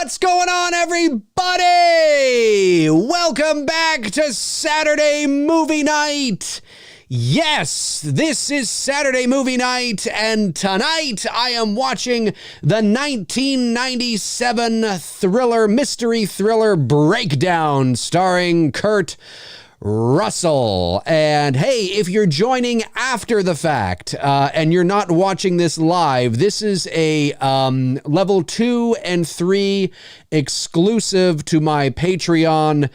What's going on, everybody? Welcome back to Saturday Movie Night. Yes, this is Saturday Movie Night, and tonight I am watching the 1997 mystery thriller Breakdown, starring Kurt Russell. And hey, if you're joining after the fact and you're not watching this live, this is a level 2 and 3 exclusive to my Patreon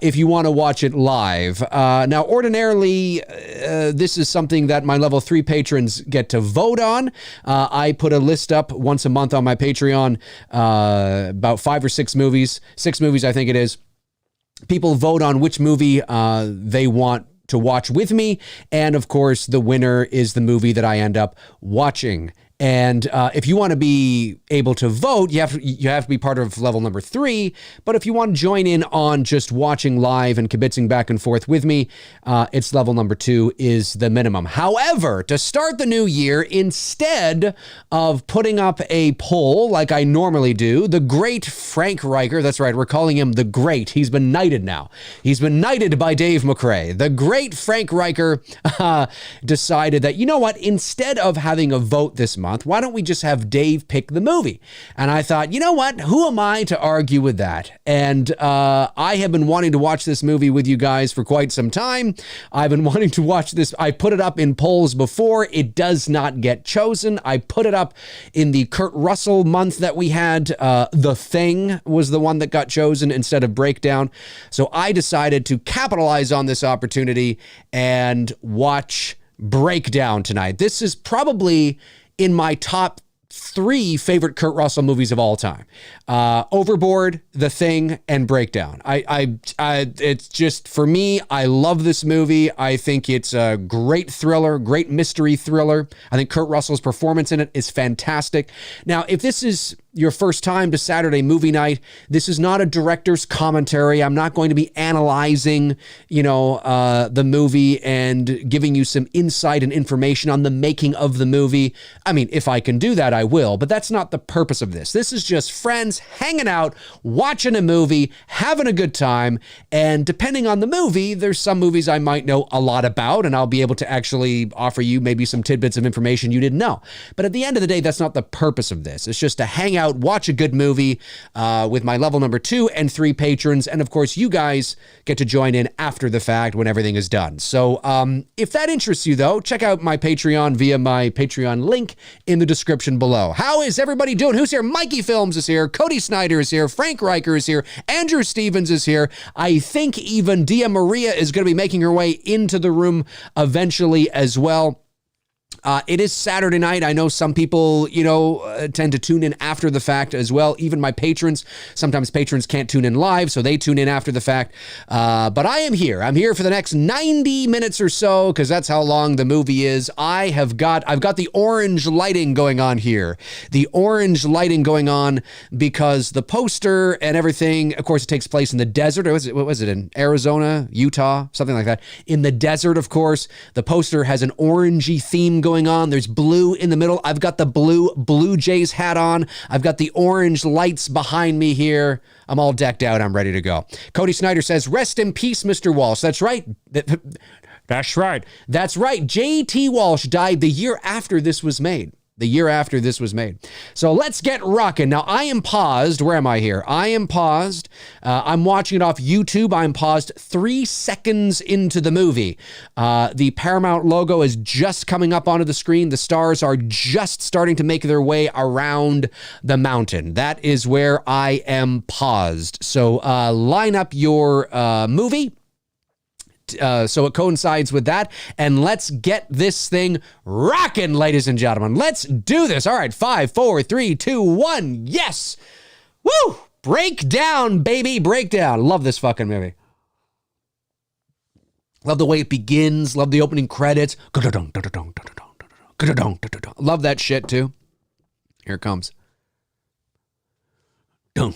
if you want to watch it live. Now, ordinarily, this is something that my level 3 patrons get to vote on. I put a list up once a month on my Patreon, about 5 or 6 movies. 6 movies, I think it is. People vote on which movie they want to watch with me. And of course, the winner is the movie that I end up watching. And if you want to be able to vote, you have to be part of level number 3. But if you want to join in on just watching live and kibitzing back and forth with me, it's level number 2 is the minimum. However, to start the new year, instead of putting up a poll like I normally do, the great Frank Riker, that's right, we're calling him the Great. He's been knighted now. He's been knighted by Dave McRae. The great Frank Riker decided that, you know what, instead of having a vote this month, why don't we just have Dave pick the movie? And I thought, you know what? Who am I to argue with that? And I have been wanting to watch this movie with you guys for quite some time. I've been wanting to watch this. I put it up in polls before. It does not get chosen. I put it up in the Kurt Russell month that we had. The Thing was the one that got chosen instead of Breakdown. So I decided to capitalize on this opportunity and watch Breakdown tonight. This is probably in my top 3 favorite Kurt Russell movies of all time. Overboard, The Thing, and Breakdown. It's just, for me, I love this movie. I think it's a great thriller, great mystery thriller. I think Kurt Russell's performance in it is fantastic. Now, if this is your first time to Saturday Movie Night, this is not a director's commentary. I'm not going to be analyzing, the movie and giving you some insight and information on the making of the movie. I mean, if I can do that, I will, but that's not the purpose of this. This is just friends hanging out, watching a movie, having a good time, and depending on the movie, there's some movies I might know a lot about, and I'll be able to actually offer you maybe some tidbits of information you didn't know. But at the end of the day, that's not the purpose of this. It's just to hang out, watch a good movie with my level number 2 and 3 patrons. And of course, you guys get to join in after the fact when everything is done. So if that interests you, though, check out my Patreon via my Patreon link in the description below. How is everybody doing? Who's here? Mikey Films is here. Cody Snyder is here. Frank Riker is here. Andrew Stevens is here. I think even Dia Maria is going to be making her way into the room eventually as well. It is Saturday night. I know some people, tend to tune in after the fact as well. Even my patrons, sometimes patrons can't tune in live, so they tune in after the fact. But I am here. I'm here for the next 90 minutes or so, because that's how long the movie is. I've got the orange lighting going on here. The orange lighting going on because the poster and everything, of course, it takes place in the desert. Or what was it, in Arizona, Utah, something like that. In the desert, of course. The poster has an orangey theme going on. There's blue in the middle. I've got the Blue Jays hat on. I've got the orange lights behind me here. I'm all decked out. I'm ready to go. Cody Snyder says, rest in peace, Mr. Walsh. That's right. That's right. That's right. J.T. Walsh died the year after this was made. So let's get rocking. Now, I am paused. Where am I here? I am paused. I'm watching it off YouTube. I'm paused 3 seconds into the movie. The Paramount logo is just coming up onto the screen. The stars are just starting to make their way around the mountain. That is where I am paused. So line up your movie. So it coincides with that. And let's get this thing rocking, ladies and gentlemen. Let's do this. All right, 5, 4, 3, 2, 1. Yes. Woo! Breakdown, baby. Breakdown. Love this fucking movie. Love the way it begins. Love the opening credits. Love that shit, too. Here it comes. I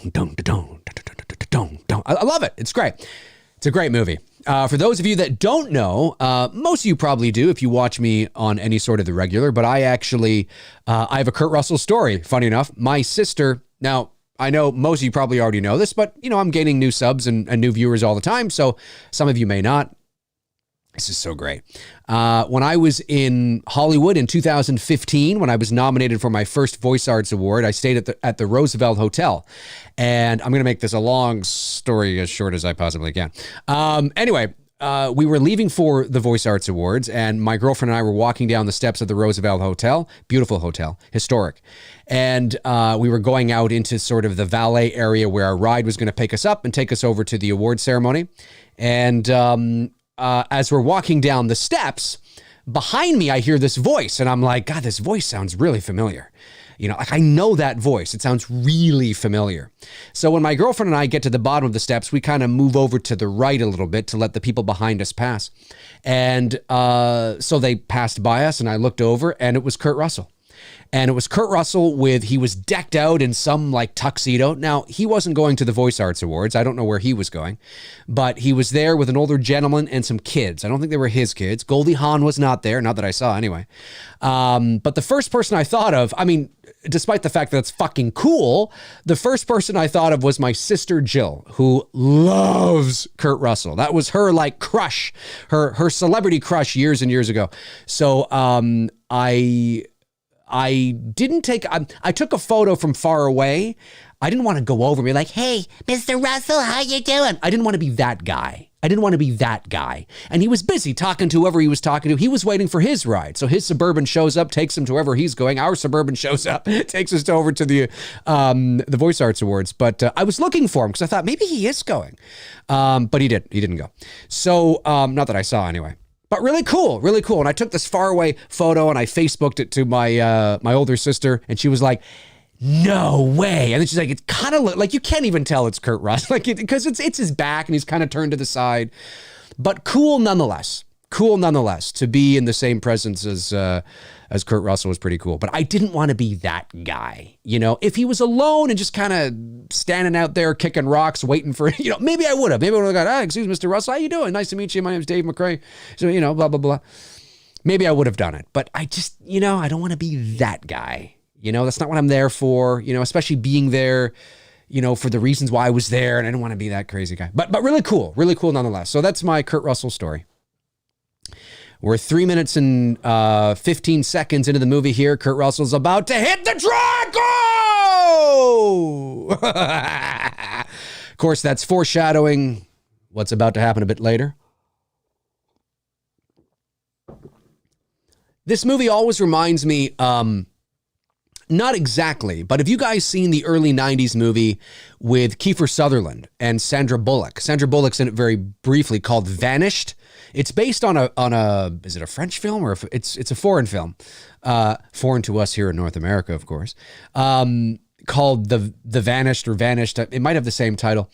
love it. It's great. It's a great movie. For those of you that don't know, most of you probably do if you watch me on any sort of the regular, but I actually, I have a Kurt Russell story, funny enough. My sister, now, I know most of you probably already know this, but I'm gaining new subs and new viewers all the time. So some of you may not. This is so great. When I was in Hollywood in 2015, when I was nominated for my first Voice Arts Award, I stayed at the Roosevelt Hotel. And I'm going to make this a long story as short as I possibly can. Anyway, we were leaving for the Voice Arts Awards, and my girlfriend and I were walking down the steps of the Roosevelt Hotel. Beautiful hotel, historic. And we were going out into sort of the valet area where our ride was going to pick us up and take us over to the award ceremony. And as we're walking down the steps, behind me, I hear this voice, and I'm like, God, this voice sounds really familiar. Like I know that voice. It sounds really familiar. So when my girlfriend and I get to the bottom of the steps, we kind of move over to the right a little bit to let the people behind us pass. And so they passed by us, and I looked over, and it was Kurt Russell. And it was Kurt Russell he was decked out in some like tuxedo. Now, he wasn't going to the Voice Arts Awards. I don't know where he was going, but he was there with an older gentleman and some kids. I don't think they were his kids. Goldie Hawn was not there, not that I saw anyway. But the first person I thought of, despite the fact that it's fucking cool, the first person I thought of was my sister Jill, who loves Kurt Russell. That was her like crush, her celebrity crush years and years ago. So I took a photo from far away. I didn't want to go over and be like, hey, Mr. Russell, how you doing? I didn't want to be that guy. And he was busy talking to whoever he was talking to. He was waiting for his ride. So his Suburban shows up, takes him to wherever he's going. Our Suburban shows up, takes us over to the Voice Arts Awards. But I was looking for him because I thought maybe he is going. But he didn't go. So not that I saw anyway. But really cool. And I took this faraway photo and I Facebooked it to my older sister, and she was like, no way. And then she's like, it's kind of like, you can't even tell it's Kurt Russell, because it's his back and he's kind of turned to the side, but cool nonetheless. To be in the same presence as Kurt Russell was pretty cool. But I didn't want to be that guy. If he was alone and just kind of standing out there kicking rocks, waiting for, maybe I would have gone, oh, excuse me, Mr. Russell, how you doing? Nice to meet you. My name's Dave McRae. So, blah, blah, blah. Maybe I would have done it, but I just, I don't want to be that guy. That's not what I'm there for, especially being there, for the reasons why I was there. And I don't want to be that crazy guy, but really cool nonetheless. So that's my Kurt Russell story. We're 3 minutes and 15 seconds into the movie here. Kurt Russell's about to hit the track. Oh! Of course, that's foreshadowing what's about to happen a bit later. This movie always reminds me, not exactly, but have you guys seen the early 90s movie with Kiefer Sutherland and Sandra Bullock? Sandra Bullock's in it very briefly, called Vanished. It's based on a is it a French film or it's a foreign film, foreign to us here in North America, of course, called the Vanished or Vanished. It might have the same title.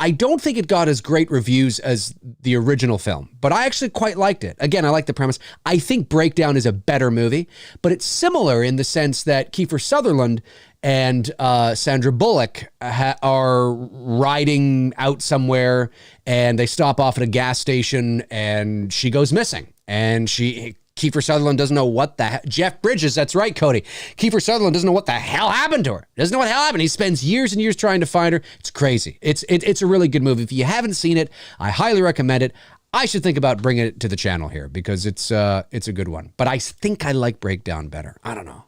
I don't think it got as great reviews as the original film, but I actually quite liked it. Again, I like the premise. I think Breakdown is a better movie, but it's similar in the sense that Kiefer Sutherland and Sandra Bullock are riding out somewhere, and they stop off at a gas station, and she goes missing. And Kiefer Sutherland doesn't know what the Jeff Bridges, that's right, Cody. Kiefer Sutherland doesn't know what the hell happened to her. Doesn't know what the hell happened. He spends years and years trying to find her. It's crazy. It's a really good movie. If you haven't seen it, I highly recommend it. I should think about bringing it to the channel here because it's a good one. But I think I like Breakdown better. I don't know.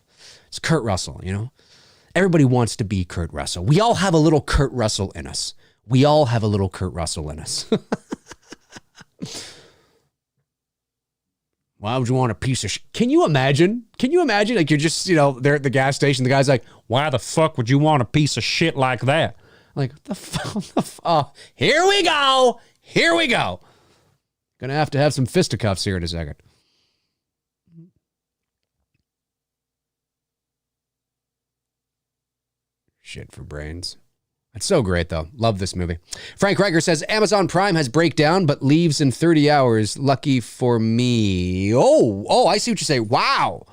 It's Kurt Russell, Everybody wants to be Kurt Russell. We all have a little Kurt Russell in us. Why would you want a piece of shit? Can you imagine? Like you're just, there at the gas station. The guy's like, why the fuck would you want a piece of shit like that? Like, the fuck? Here we go. Gonna have to have some fisticuffs here in a second. Shit for brains. It's so great, though. Love this movie. Frank Riker says, Amazon Prime has Breakdown, but leaves in 30 hours. Lucky for me. Oh, I see what you say. Wow.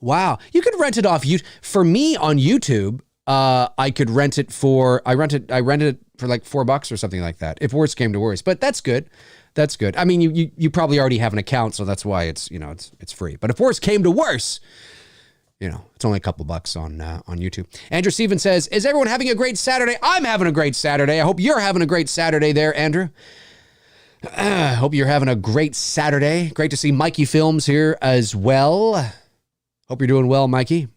You could rent it off YouTube. For me on YouTube, I could rent it I rented it for like $4 or something like that, if worse came to worse. But that's good. I mean, you probably already have an account, so that's why it's free. But if worse came to worse, it's only a couple bucks on YouTube. Andrew Stevens says, is everyone having a great Saturday? I'm having a great Saturday. I hope you're having a great Saturday there, Andrew. Hope you're having a great Saturday. Great to see Mikey Films here as well. Hope you're doing well, Mikey.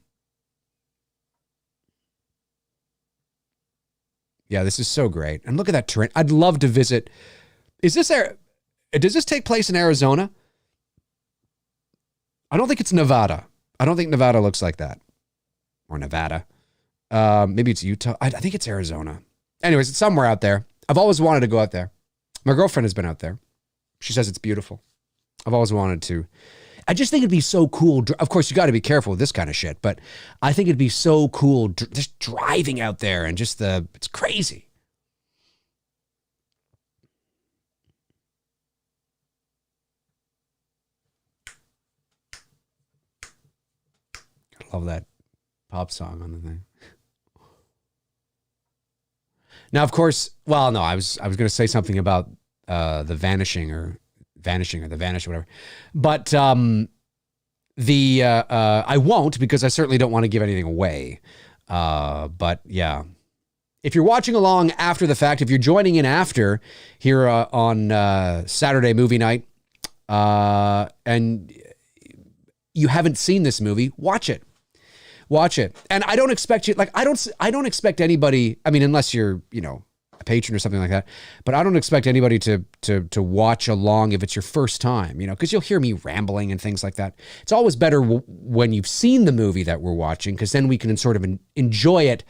Yeah, this is so great. And look at that terrain. I'd love to visit. Does this take place in Arizona? I don't think it's Nevada. I don't think Nevada looks like that. Or Nevada. Maybe it's Utah. I think it's Arizona. Anyways, it's somewhere out there. I've always wanted to go out there. My girlfriend has been out there. She says it's beautiful. I've always wanted to. I just think it'd be so cool. Of course, you got to be careful with this kind of shit, but I think it'd be so cool just driving out there and it's crazy. I love that pop song on the thing. Now, of course, well, no, I was going to say something about the Vanishing or The Vanish or whatever. But I won't, because I certainly don't want to give anything away. But yeah, if you're watching along after the fact, if you're joining in after here on Saturday movie night, and you haven't seen this movie, watch it. Watch it. And I don't expect you, like, I don't expect anybody, I mean, unless you're, a patron or something like that, but I don't expect anybody to watch along if it's your first time, because you'll hear me rambling and things like that. It's always better when you've seen the movie that we're watching, because then we can sort of enjoy it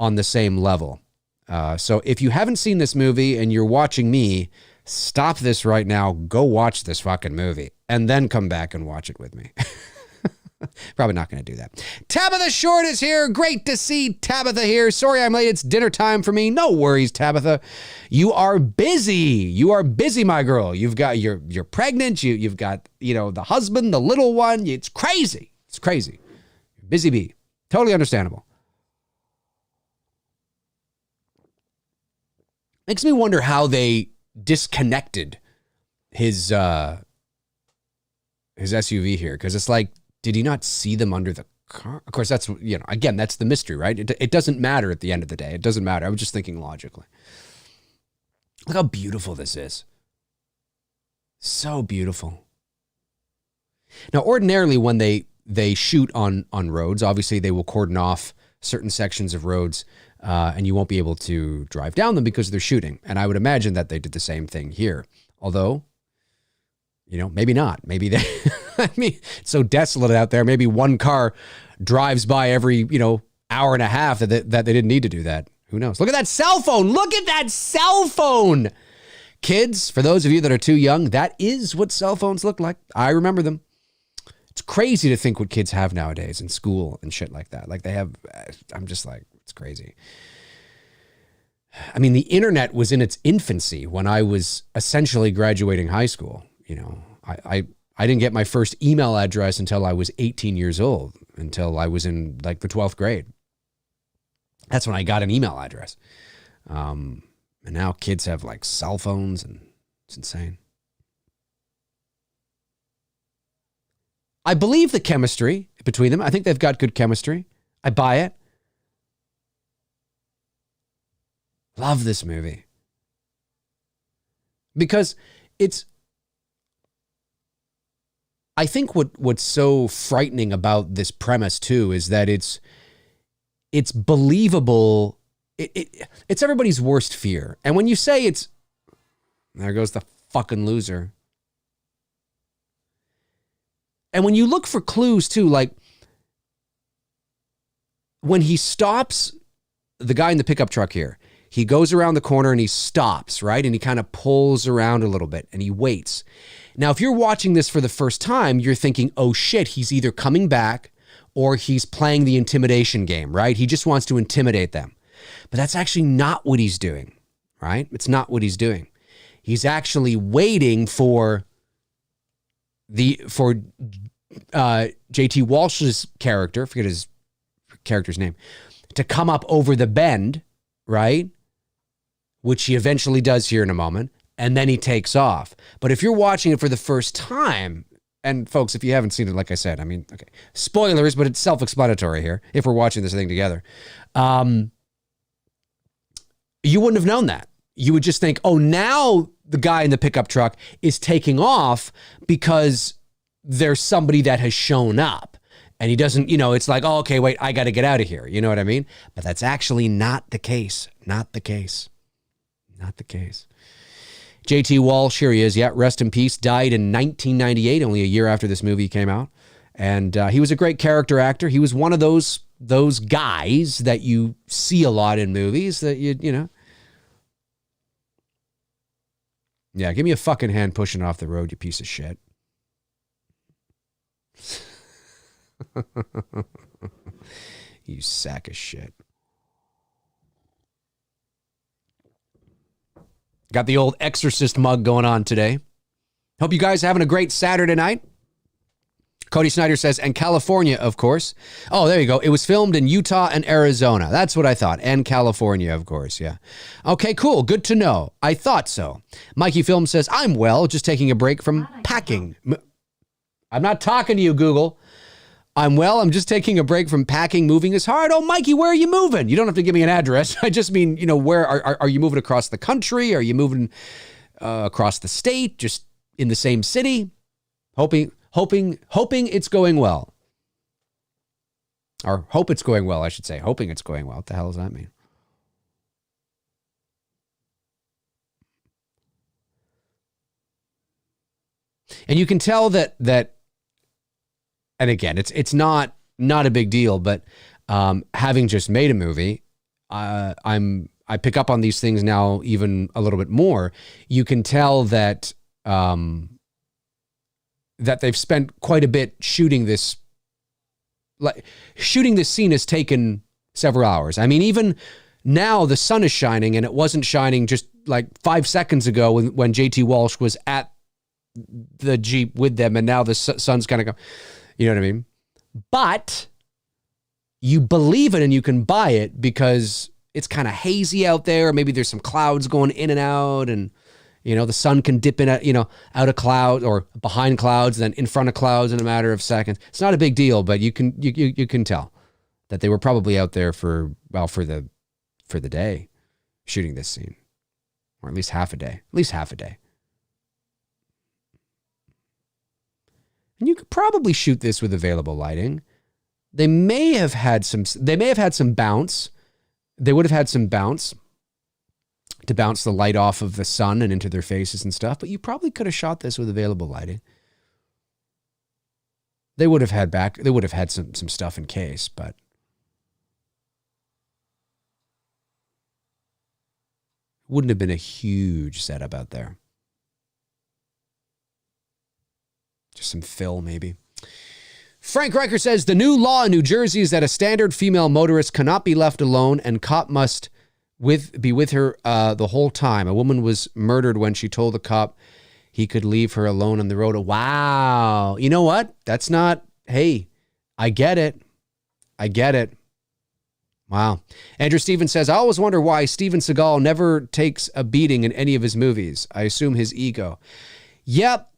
on the same level. So if you haven't seen this movie and you're watching me, stop this right now, go watch this fucking movie, and then come back and watch it with me. Probably not going to do that. Tabitha Short is here. Great to see Tabitha here. Sorry I'm late. It's dinner time for me. No worries, Tabitha. You are busy. You are busy, my girl. You're pregnant. You've got, the husband, the little one. It's crazy. It's crazy. Busy bee. Totally understandable. Makes me wonder how they disconnected his SUV here, because it's like, did he not see them under the car? Of course, that's, again, that's the mystery, right? It doesn't matter at the end of the day. It doesn't matter. I was just thinking logically. Look how beautiful this is. So beautiful. Now, ordinarily, when they shoot on roads, obviously they will cordon off certain sections of roads, and you won't be able to drive down them because they're shooting. And I would imagine that they did the same thing here. Although, maybe not. Maybe they... I mean, it's so desolate out there. Maybe one car drives by every, hour and a half that they didn't need to do that. Who knows? Look at that cell phone. Look at that cell phone. Kids, for those of you that are too young, that is what cell phones look like. I remember them. It's crazy to think what kids have nowadays in school and shit like that. Like they have, I'm just like, it's crazy. I mean, the internet was in its infancy when I was essentially graduating high school. I didn't get my first email address until I was 18 years old, until I was in like the 12th grade. That's when I got an email address. And now kids have like cell phones, and it's insane. I believe the chemistry between them. I think they've got good chemistry. I buy it. Love this movie. Because I think what's so frightening about this premise too is that it's believable. It's everybody's worst fear. And when you say there goes the fucking loser. And when you look for clues too, like when he stops the guy in the pickup truck here, he goes around the corner and he stops, right? And he kind of pulls around a little bit and he waits. Now, if you're watching this for the first time, you're thinking, oh shit, he's either coming back or he's playing the intimidation game, right? He just wants to intimidate them. But that's actually not what he's doing, right? It's not what he's doing. He's actually waiting for J.T. Walsh's character, forget his character's name, to come up over the bend, right? Which he eventually does here in a moment. And then he takes off. But if you're watching it for the first time, and folks, if you haven't seen it, like I said, I mean, okay, spoilers, but it's self-explanatory here if we're watching this thing together. You wouldn't have known that. You would just think, oh, now the guy in the pickup truck is taking off because there's somebody that has shown up. And he doesn't, it's like, oh, okay, wait, I got to get out of here. You know what I mean? But that's actually not the case. Not the case. Not the case. JT Walsh, here he is. Yeah, rest in peace. Died in 1998, only a year after this movie came out. And he was a great character actor. He was one of those guys that you see a lot in movies that you know. Yeah, give me a fucking hand pushing off the road, you piece of shit. You sack of shit. Got the old Exorcist mug going on today. Hope you guys are having a great Saturday night. Cody Snyder says, and California, of course. Oh, there you go. It was filmed in Utah and Arizona. That's what I thought. And California, of course. Yeah. Okay, cool. Good to know. I thought so. Mikey Film says, I'm well, just taking a break from packing. I'm not talking to you, Google. I'm well. I'm just taking a break from packing. Moving is hard. Oh, Mikey, where are you moving? You don't have to give me an address. I just mean, where are you moving across the country? Are you moving across the state? Just in the same city? Hoping it's going well. Or hope it's going well, I should say. Hoping it's going well. What the hell does that mean? And you can tell that and again, it's not a big deal, but having just made a movie, I pick up on these things now even a little bit more. You can tell that that they've spent quite a bit shooting this. Like shooting this scene has taken several hours. I mean, even now the sun is shining, and it wasn't shining just like 5 seconds ago when JT Walsh was at the Jeep with them, and now the sun's kind of going. You know what I mean? But you believe it and you can buy it because it's kind of hazy out there. Maybe there's some clouds going in and out, and the sun can dip in, out of clouds or behind clouds, then in front of clouds in a matter of seconds. It's not a big deal, but you can tell that they were probably out there for the day shooting this scene, or at least half a day. And you could probably shoot this with available lighting. They may have had some bounce. They would have had some bounce to bounce the light off of the sun and into their faces and stuff, but you probably could have shot this with available lighting. They would have had some stuff in case, but wouldn't have been a huge setup out there. Just some fill, maybe. Frank Riker says, the new law in New Jersey is that a standard female motorist cannot be left alone, and cop must be with her the whole time. A woman was murdered when she told the cop he could leave her alone on the road. Wow. You know what? That's not, hey, I get it. Wow. Andrew Stevens says, I always wonder why Steven Seagal never takes a beating in any of his movies. I assume his ego. Yep.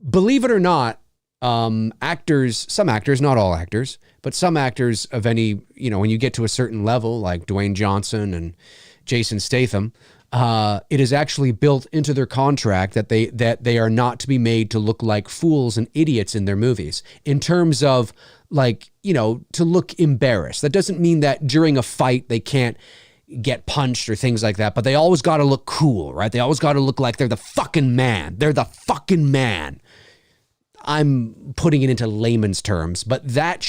Believe it or not, some actors, not all actors, but some actors of any, when you get to a certain level, like Dwayne Johnson and Jason Statham, it is actually built into their contract that they are not to be made to look like fools and idiots in their movies, in terms of to look embarrassed. That doesn't mean that during a fight they can't get punched or things like that, but they always got to look cool, right? They always got to look like they're the fucking man. I'm putting it into layman's terms, but that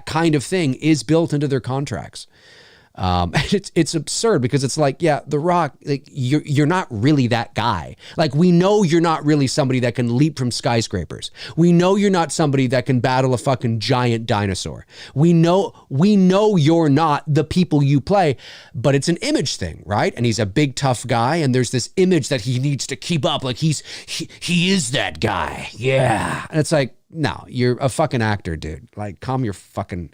kind of thing is built into their contracts. It's absurd because it's like, yeah, The Rock, like you're not really that guy. Like, we know you're not really somebody that can leap from skyscrapers. We know you're not somebody that can battle a fucking giant dinosaur. We know you're not the people you play, but it's an image thing, right? And he's a big tough guy, and there's this image that he needs to keep up, like he is that guy. Yeah. And it's like, no, you're a fucking actor, dude. Like, calm your fucking.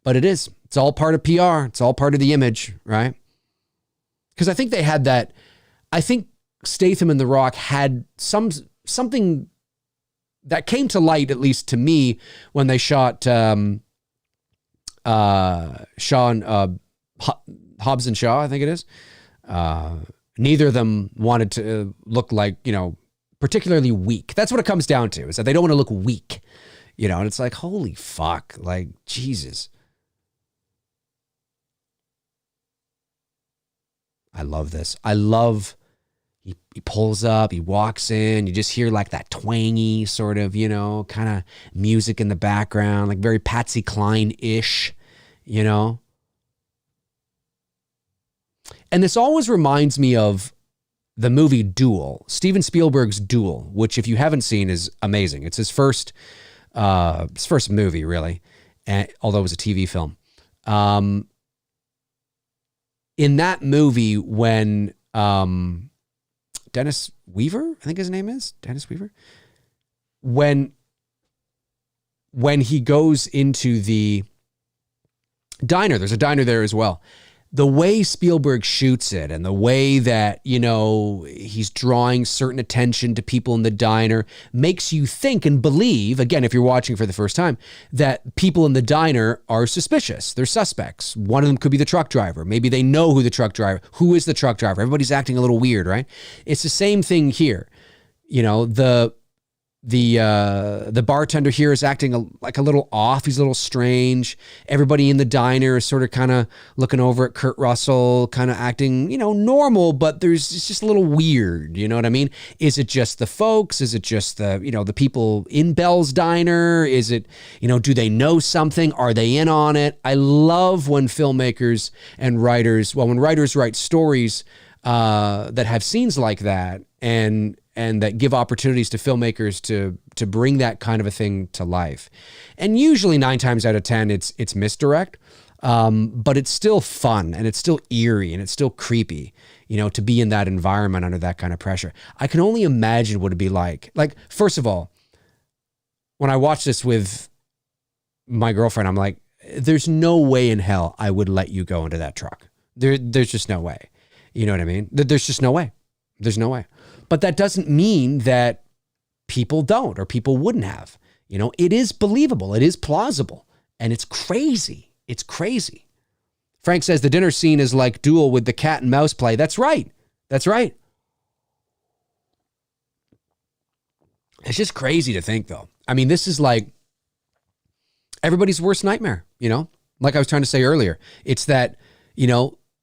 But it is. It's all part of PR. It's all part of the image, right? Because I think they had that. I think Statham and The Rock had something that came to light, at least to me, when they shot Sean Hobbs and Shaw, I think it is. Neither of them wanted to look like, particularly weak. That's what it comes down to, is that they don't want to look weak, and it's like, holy fuck, like, Jesus. I love this. I love, he pulls up, he walks in, you just hear like that twangy sort of, kind of music in the background, like very Patsy Cline-ish, And this always reminds me of the movie Duel, Steven Spielberg's Duel, which if you haven't seen is amazing. It's his first movie, really, although it was a TV film. In that movie, when Dennis Weaver, I think his name is Dennis Weaver, when he goes into the diner, there's a diner there as well. The way Spielberg shoots it and the way that, he's drawing certain attention to people in the diner makes you think and believe, again, if you're watching for the first time, that people in the diner are suspicious. They're suspects. One of them could be the truck driver. Maybe they know who is the truck driver. Everybody's acting a little weird, right? It's the same thing here. The bartender here is acting like a little off. He's a little strange. Everybody in the diner is sort of kind of looking over at Kurt Russell, kind of acting, normal, but it's just a little weird. You know what I mean? Is it just the folks? Is it just the people in Bell's Diner? Is it, do they know something? Are they in on it? I love when filmmakers and writers, when writers write stories that have scenes like that and that give opportunities to filmmakers to bring that kind of a thing to life. And usually 9 times out of 10, it's misdirect, but it's still fun and it's still eerie and it's still creepy, to be in that environment under that kind of pressure. I can only imagine what it'd be like. Like, first of all, when I watched this with my girlfriend, I'm like, there's no way in hell I would let you go into that truck. There's just no way. You know what I mean? There's just no way. There's no way. But that doesn't mean that people don't or people wouldn't have. It is believable. It is plausible. And it's crazy. It's crazy. Frank says the dinner scene is like Duel with the cat and mouse play. That's right. That's right. It's just crazy to think, though. I mean, this is like everybody's worst nightmare, Like I was trying to say earlier. It's that,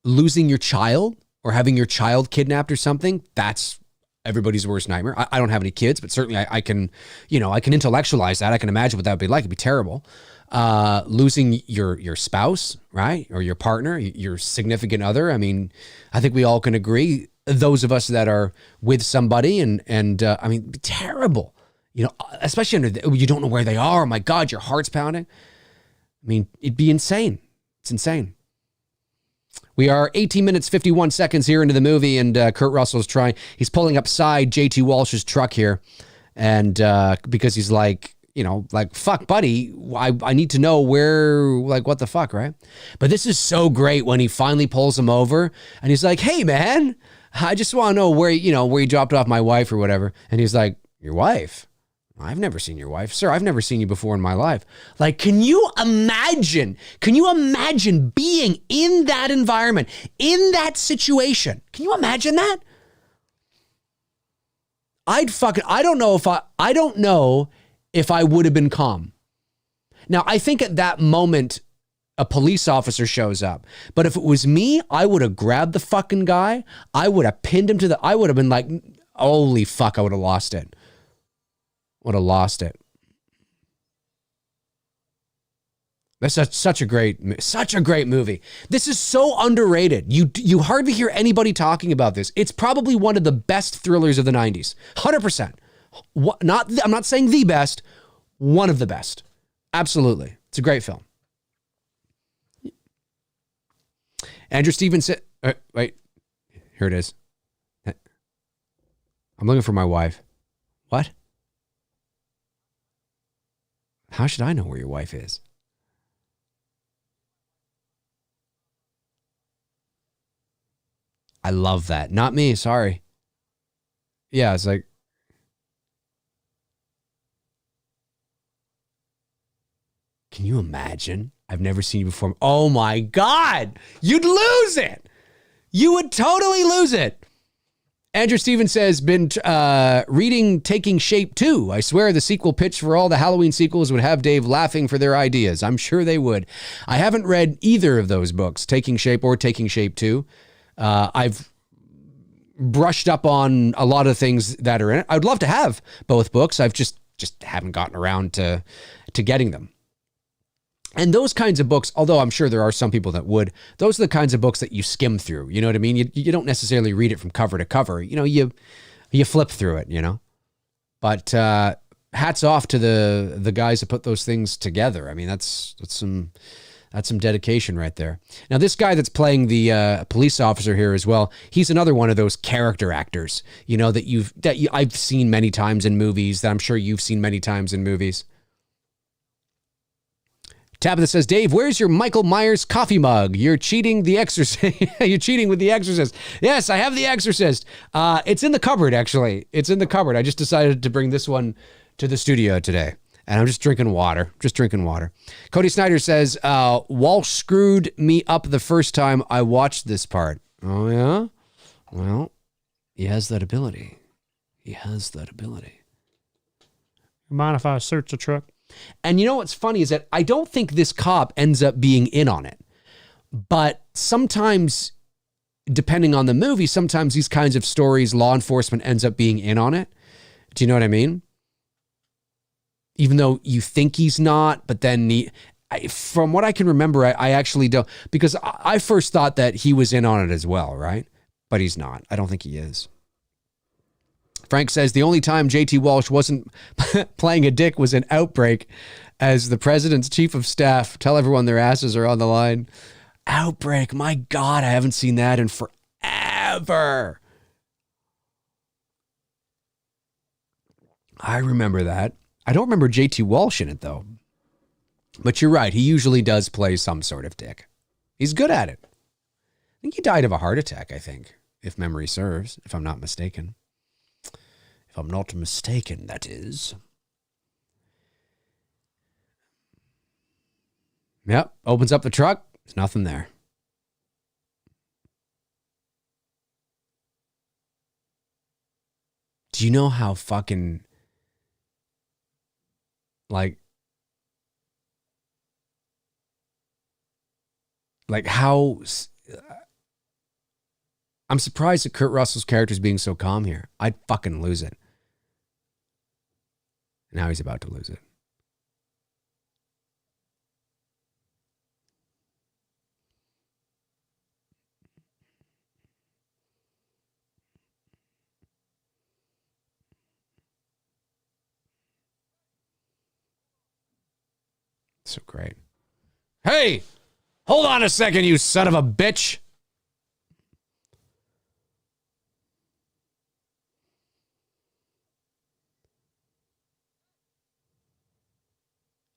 losing your child or having your child kidnapped or something, that's everybody's worst nightmare. I don't have any kids, but certainly I can intellectualize that. I can imagine what that would be like. It'd be terrible. Losing your spouse, right? Or your partner, your significant other. I mean, I think we all can agree, those of us that are with somebody and I mean, it'd be terrible, especially you don't know where they are. Oh my God, your heart's pounding. I mean, it'd be insane. It's insane. We are 18 minutes, 51 seconds here into the movie, and Kurt Russell's he's pulling up side JT Walsh's truck here, and because he's like, fuck, buddy, I need to know where, like, what the fuck, right? But this is so great when he finally pulls him over, and he's like, hey, man, I just want to know where you dropped off my wife or whatever. And he's like, your wife? I've never seen your wife. Sir, I've never seen you before in my life. Like, can you imagine being in that environment, in that situation? Can you imagine that? I don't know if I would have been calm. Now, I think at that moment, a police officer shows up. But if it was me, I would have grabbed the fucking guy. I would have pinned him I would have been like, holy fuck, I would have lost it. Would have lost it. That's such a great movie. This is so underrated. You hardly hear anybody talking about this. It's probably one of the best thrillers of the 90s. 100%. I'm not saying the best, one of the best. Absolutely. It's a great film. Andrew Stevens said, wait, here it is. I'm looking for my wife. What? How should I know where your wife is? I love that. Not me, sorry. Yeah, it's like, Can you imagine? I've never seen you before. Oh my God. You'd lose it. You would totally lose it. Andrew Stevens says, been reading Taking Shape 2. I swear the sequel pitch for all the Halloween sequels would have Dave laughing for their ideas. I'm sure they would. I haven't read either of those books, Taking Shape or Taking Shape 2. I've brushed up on a lot of things that are in it. I'd love to have both books. I've just haven't gotten around to getting them. And those kinds of books, although I'm sure there are some people that would, those are the kinds of books that you skim through. You know what I mean? You don't necessarily read it from cover to cover. You know, you flip through it, you know. But hats off to the guys that put those things together. I mean, that's some dedication right there. Now, this guy that's playing the police officer here as well, he's another one of those character actors, you know, that I've seen many times in movies, that I'm sure you've seen many times in movies. Tabitha says, Dave, where's your Michael Myers coffee mug? You're cheating the Exorcist. You're cheating with the Exorcist. Yes, I have the Exorcist. It's in the cupboard, actually. It's in the cupboard. I just decided to bring this one to the studio today. And I'm just drinking water. Cody Snyder says, Walsh screwed me up the first time I watched this part. Oh, yeah? Well, he has that ability. Mind if I search the truck? And you know what's funny is that I don't think this cop ends up being in on it. But sometimes, depending on the movie, sometimes these kinds of stories, law enforcement ends up being in on it. Do you know what I mean? Even though you think he's not, but then from what I can remember, I actually don't. Because I first thought that he was in on it as well, right? But he's not. I don't think he is. Frank says the only time JT Walsh wasn't playing a dick was in Outbreak as the president's chief of staff. Tell everyone their asses are on the line. Outbreak. My God, I haven't seen that in forever. I remember that. I don't remember JT Walsh in it, though. But you're right. He usually does play some sort of dick. He's good at it. I think he died of a heart attack, I think, if memory serves, if I'm not mistaken. If I'm not mistaken, that is. Yep. Opens up the truck. There's nothing there. Do you know how fucking, like how, I'm surprised that Kurt Russell's character is being so calm here. I'd fucking lose it. Now he's about to lose it. So great. Hey, hold on a second, you son of a bitch.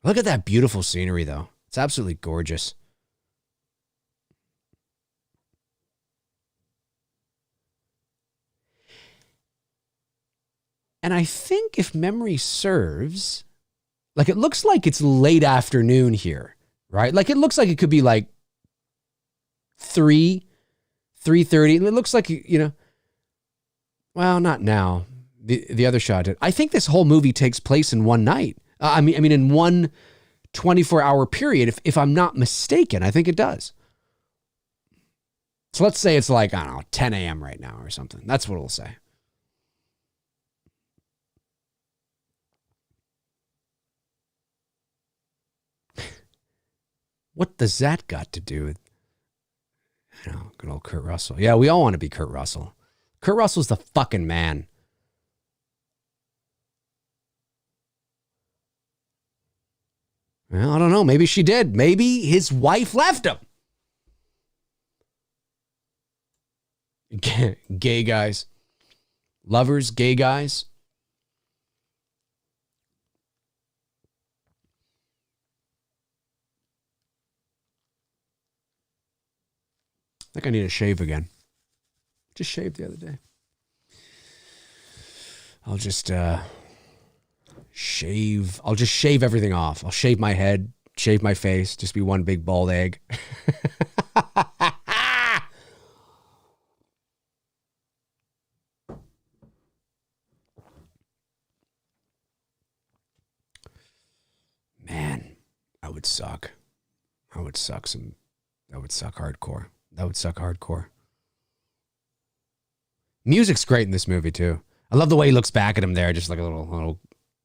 Look at that beautiful scenery, though. It's absolutely gorgeous. And I think if memory serves, like it looks like it's late afternoon here, right? Like it looks like it could be like 3:30. It looks like, you know, well, not now. The other shot did. I think this whole movie takes place in one night. I mean, in one 24-hour period, if I'm not mistaken. I think it does. So let's say it's like, I don't know, 10 a.m. right now or something. That's what it'll say. What does that got to do with, you know, good old Kurt Russell? Yeah, we all want to be Kurt Russell. Kurt Russell's the fucking man. Well, I don't know. Maybe she did. Maybe his wife left him. Gay guys. Lovers, gay guys. I think I need a shave again. Just shaved the other day. I'll just shave everything off. I'll shave my head, shave my face, just be one big bald egg. Man, I would suck. I would suck some. That would suck hardcore. That would suck hardcore. Music's great in this movie too. I love the way he looks back at him there, just like a little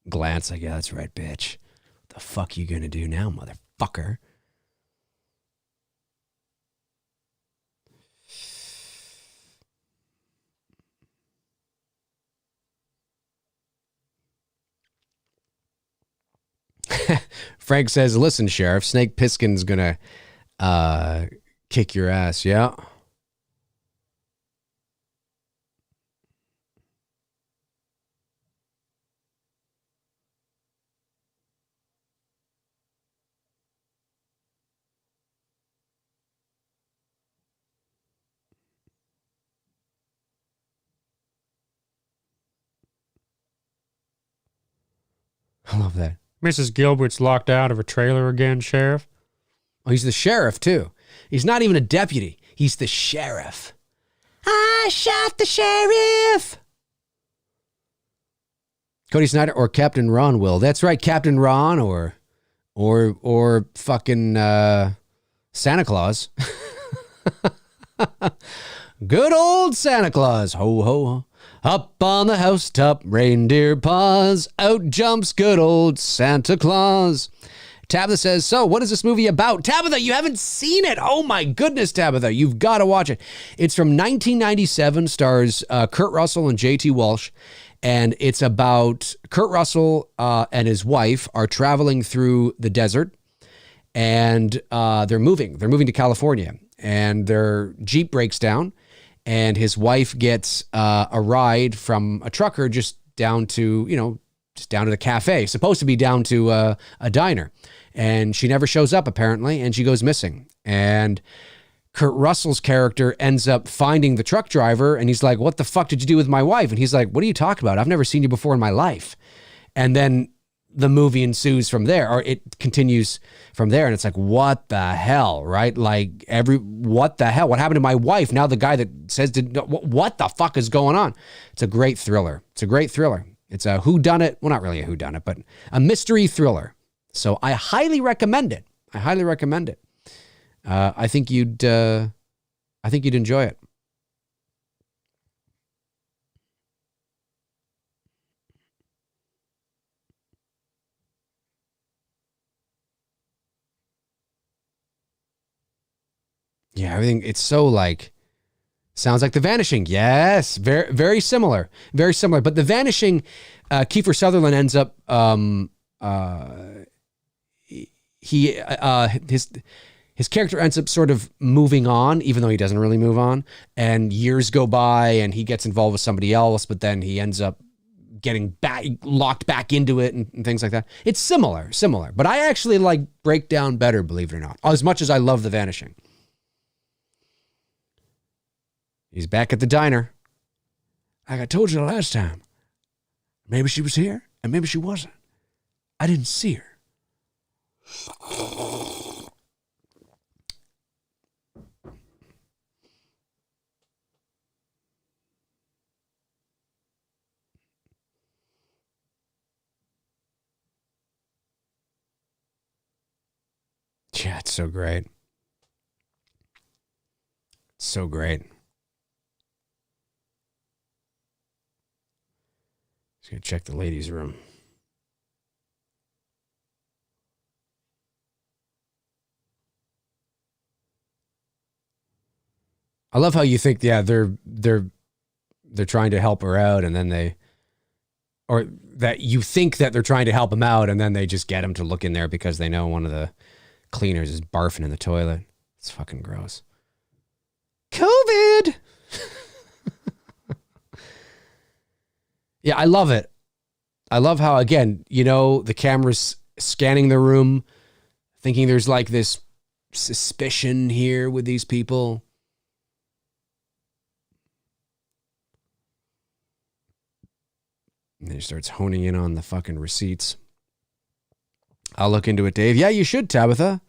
glance, like, yeah, that's right, bitch. What the fuck you gonna do now, motherfucker? Frank says, listen, Sheriff, Snake Plissken's gonna kick your ass, yeah? I love that. Mrs. Gilbert's locked out of a trailer again, Sheriff. Oh, he's the sheriff, too. He's not even a deputy. He's the sheriff. I shot the sheriff. Cody Snyder or Captain Ron will. That's right, Captain Ron or fucking Santa Claus. Good old Santa Claus. Ho, ho, ho. Up on the housetop, reindeer paws, out jumps good old Santa Claus. Tabitha says, so what is this movie about? Tabitha, you haven't seen it. Oh my goodness, Tabitha, you've got to watch it. It's from 1997, stars Kurt Russell and J.T. Walsh, and it's about Kurt Russell and his wife are traveling through the desert, and they're moving to California, and their Jeep breaks down. And his wife gets a ride from a trucker just down to the cafe, supposed to be down to a diner. And she never shows up, apparently, and she goes missing. And Kurt Russell's character ends up finding the truck driver, and he's like, what the fuck did you do with my wife? And he's like, what are you talking about? I've never seen you before in my life. And then the movie ensues from there, or it continues from there. And it's like, what the hell, right? Like what the hell? What happened to my wife? Now the guy that says, what the fuck is going on? It's a great thriller. It's a whodunit. Well, not really a whodunit, but a mystery thriller. So I highly recommend it. I think you'd enjoy it. Yeah, everything, it's so like, sounds like The Vanishing. Yes, very, very similar. Very similar. But The Vanishing, Kiefer Sutherland ends up, his character ends up sort of moving on, even though he doesn't really move on. And years go by and he gets involved with somebody else, but then he ends up getting locked back into it and things like that. It's similar. But I actually like Breakdown better, believe it or not, as much as I love The Vanishing. He's back at the diner. Like I told you the last time, maybe she was here and maybe she wasn't. I didn't see her. Yeah, it's so great. So great. Just gonna check the ladies' room. I love how you think, yeah, they're trying to help her out, and then or that you think that they're trying to help him out, and then they just get him to look in there because they know one of the cleaners is barfing in the toilet. It's fucking gross. COVID. Yeah, I love it. I love how, again, the camera's scanning the room, thinking there's like this suspicion here with these people. And then he starts honing in on the fucking receipts. I'll look into it, Dave. Yeah, you should, Tabitha.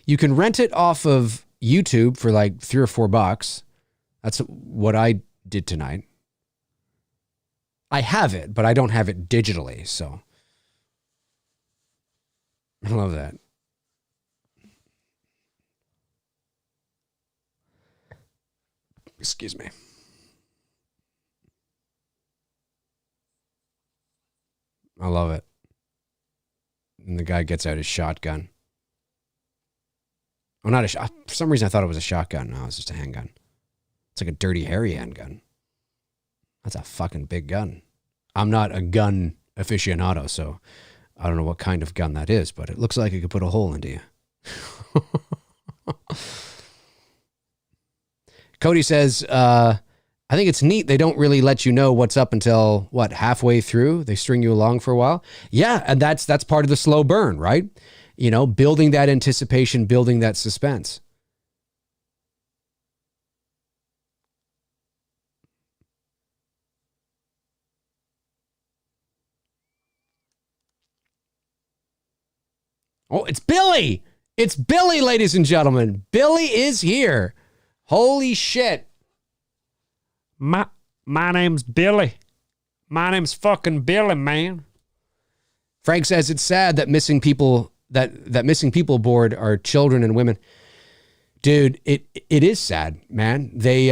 You can rent it off of YouTube for like $3 or $4. That's what I did tonight. I have it, but I don't have it digitally, so I love that. Excuse me. I love it. And the guy gets out his shotgun. Oh, not a shot. For some reason, I thought it was a shotgun. No, it's just a handgun. It's like a Dirty Harry handgun. That's a fucking big gun. I'm not a gun aficionado, so I don't know what kind of gun that is, but it looks like it could put a hole into you. Cody says, I think it's neat. They don't really let you know what's up until, halfway through? They string you along for a while? Yeah, and that's part of the slow burn, right? You know, building that anticipation, building that suspense. Oh, it's Billy. It's Billy, ladies and gentlemen. Billy is here. Holy shit. My name's Billy. My name's fucking Billy, man. Frank says it's sad that missing people board are children and women. Dude, it is sad, man. They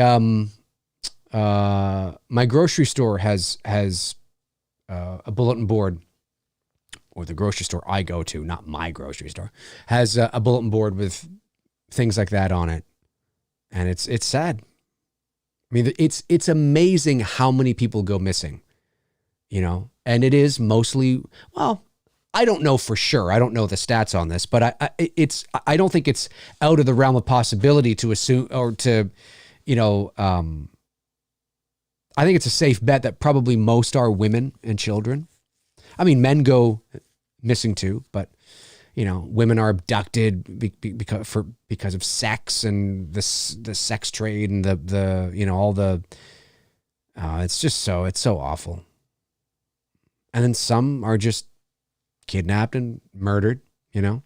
my grocery store has a bulletin board, or the grocery store I go to, not my grocery store, has a bulletin board with things like that on it. And it's sad. I mean, it's amazing how many people go missing, you know, and it is mostly, well, I don't know for sure. I don't know the stats on this, but I don't think it's out of the realm of possibility to assume, or to, you know, I think it's a safe bet that probably most are women and children. I mean, men go missing too, but you know, women are abducted because of sex and the sex trade and the you know, all the it's so awful. And then some are just kidnapped and murdered, you know.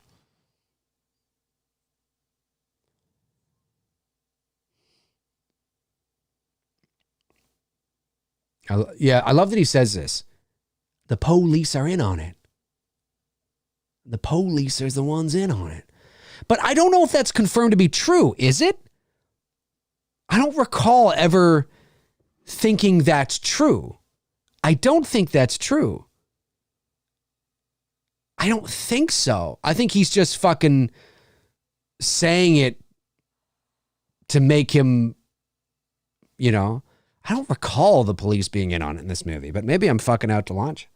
I love that he says this. The police are in on it. The police are the ones in on it. But I don't know if that's confirmed to be true, is it? I don't recall ever thinking that's true. I don't think that's true. I don't think so. I think he's just fucking saying it to make him, you know. I don't recall the police being in on it in this movie, but maybe I'm fucking out to lunch.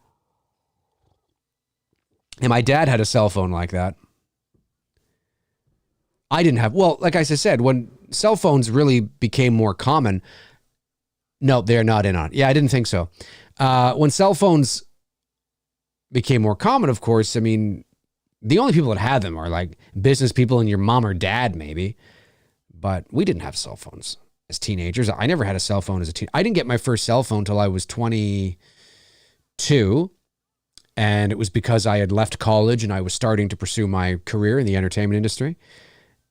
And my dad had a cell phone like that. I didn't have, well, like I said, when cell phones really became more common, no, they're not in on it. Yeah, I didn't think so. When cell phones became more common, of course, I mean, the only people that had them are like business people and your mom or dad, maybe. But we didn't have cell phones as teenagers. I never had a cell phone as a teen. I didn't get my first cell phone till I was 22. And it was because I had left college and I was starting to pursue my career in the entertainment industry.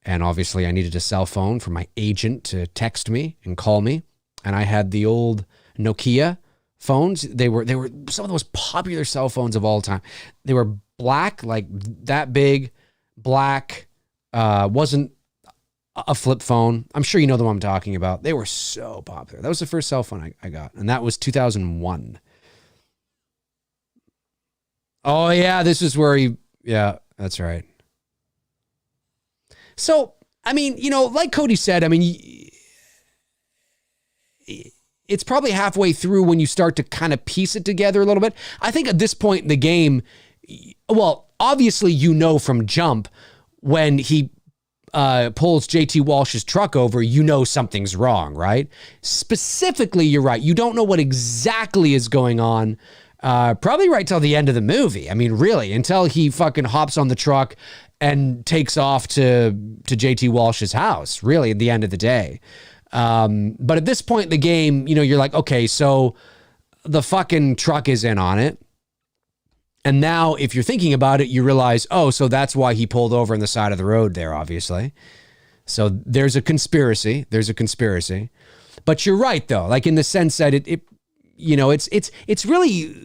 And obviously I needed a cell phone for my agent to text me and call me. And I had the old Nokia phones. They were some of the most popular cell phones of all time. They were black, like that big, black, wasn't a flip phone. I'm sure you know the one I'm talking about. They were so popular. That was the first cell phone I got. And that was 2001. Oh, yeah, this is where yeah, that's right. So, I mean, you know, like Cody said, I mean, it's probably halfway through when you start to kind of piece it together a little bit. I think at this point in the game, well, obviously, you know, from jump, when he pulls JT Walsh's truck over, you know something's wrong, right? Specifically, you're right. You don't know what exactly is going on. Probably right till the end of the movie. I mean, really, until he fucking hops on the truck and takes off to JT Walsh's house, really, at the end of the day. But at this point in the game, you know, you're like, okay, so the fucking truck is in on it. And now if you're thinking about it, you realize, oh, so that's why he pulled over on the side of the road there, obviously. So there's a conspiracy. But you're right, though, like in the sense that it's really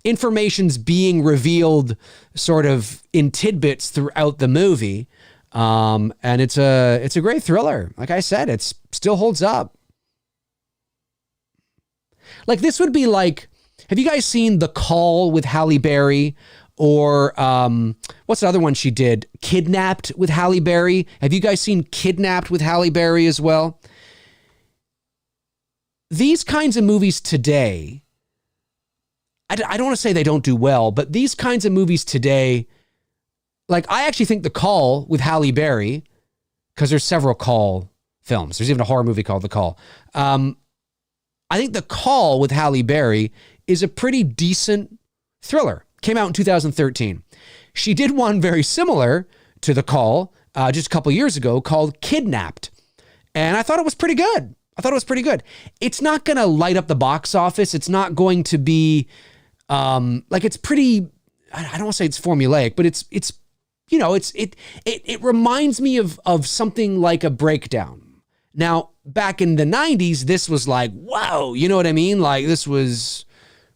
information's being revealed sort of in tidbits throughout the movie. And it's a great thriller. Like I said, it still holds up. Like this would be like, have you guys seen The Call with Halle Berry? Or what's the other one she did? Kidnapped with Halle Berry. Have you guys seen Kidnapped with Halle Berry as well? These kinds of movies today, I don't want to say they don't do well, but these kinds of movies today, like I actually think The Call with Halle Berry, because there's several Call films. There's even a horror movie called The Call. I think The Call with Halle Berry is a pretty decent thriller. Came out in 2013. She did one very similar to The Call just a couple years ago called Kidnapped. And I thought it was pretty good. It's not going to light up the box office. It's not going to be it's pretty, I don't want to say it's formulaic, but it reminds me of something like A Breakdown. Now, back in the 90s, this was like, wow, you know what I mean? Like this was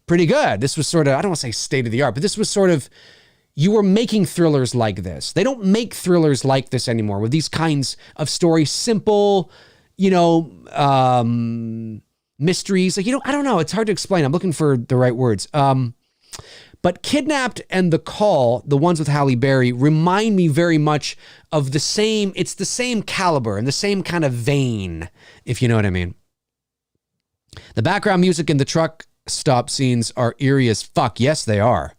pretty good. This was sort of, I don't want to say state of the art, but this was sort of, you were making thrillers like this. They don't make thrillers like this anymore with these kinds of stories, simple, mysteries. Like, I don't know. It's hard to explain. I'm looking for the right words. But Kidnapped and The Call, the ones with Halle Berry, remind me very much of it's the same caliber and the same kind of vein, if you know what I mean. The background music in the truck stop scenes are eerie as fuck. Yes, they are.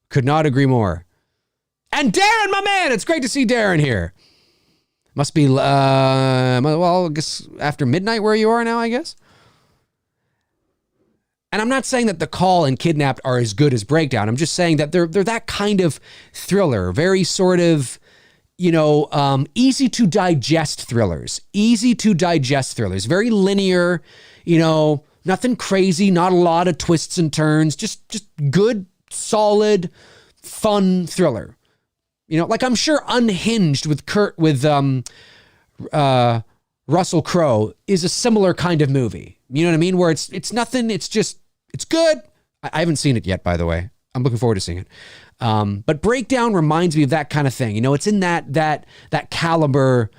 Could not agree more. And Darren, my man, it's great to see Darren here. Must be, I guess after midnight where you are now, I guess. And I'm not saying that The Call and Kidnapped are as good as Breakdown. I'm just saying that they're that kind of thriller, very sort of, easy to digest thrillers. Very linear, nothing crazy, not a lot of twists and turns, just good, solid, fun thriller. Like I'm sure Unhinged with Russell Crowe is a similar kind of movie. You know what I mean? Where it's nothing, it's good. I haven't seen it yet, by the way. I'm looking forward to seeing it. But Breakdown reminds me of that kind of thing. It's in that caliber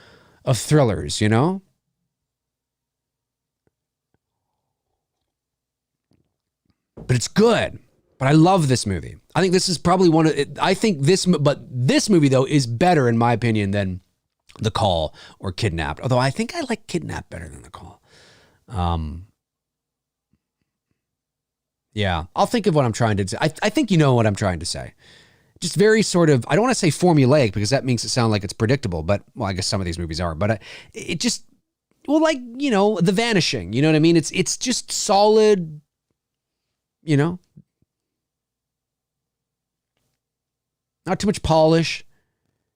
of thrillers, But it's good. But I love this movie. I think this is probably this movie though is better in my opinion than The Call or Kidnapped. Although I think I like Kidnapped better than The Call. Yeah, I'll think of what I'm trying to say. I think you know what I'm trying to say. Just very sort of, I don't want to say formulaic because that makes it sound like it's predictable, but, well, I guess some of these movies are, but it just, well, like, The Vanishing, you know what I mean? It's just solid, not too much polish,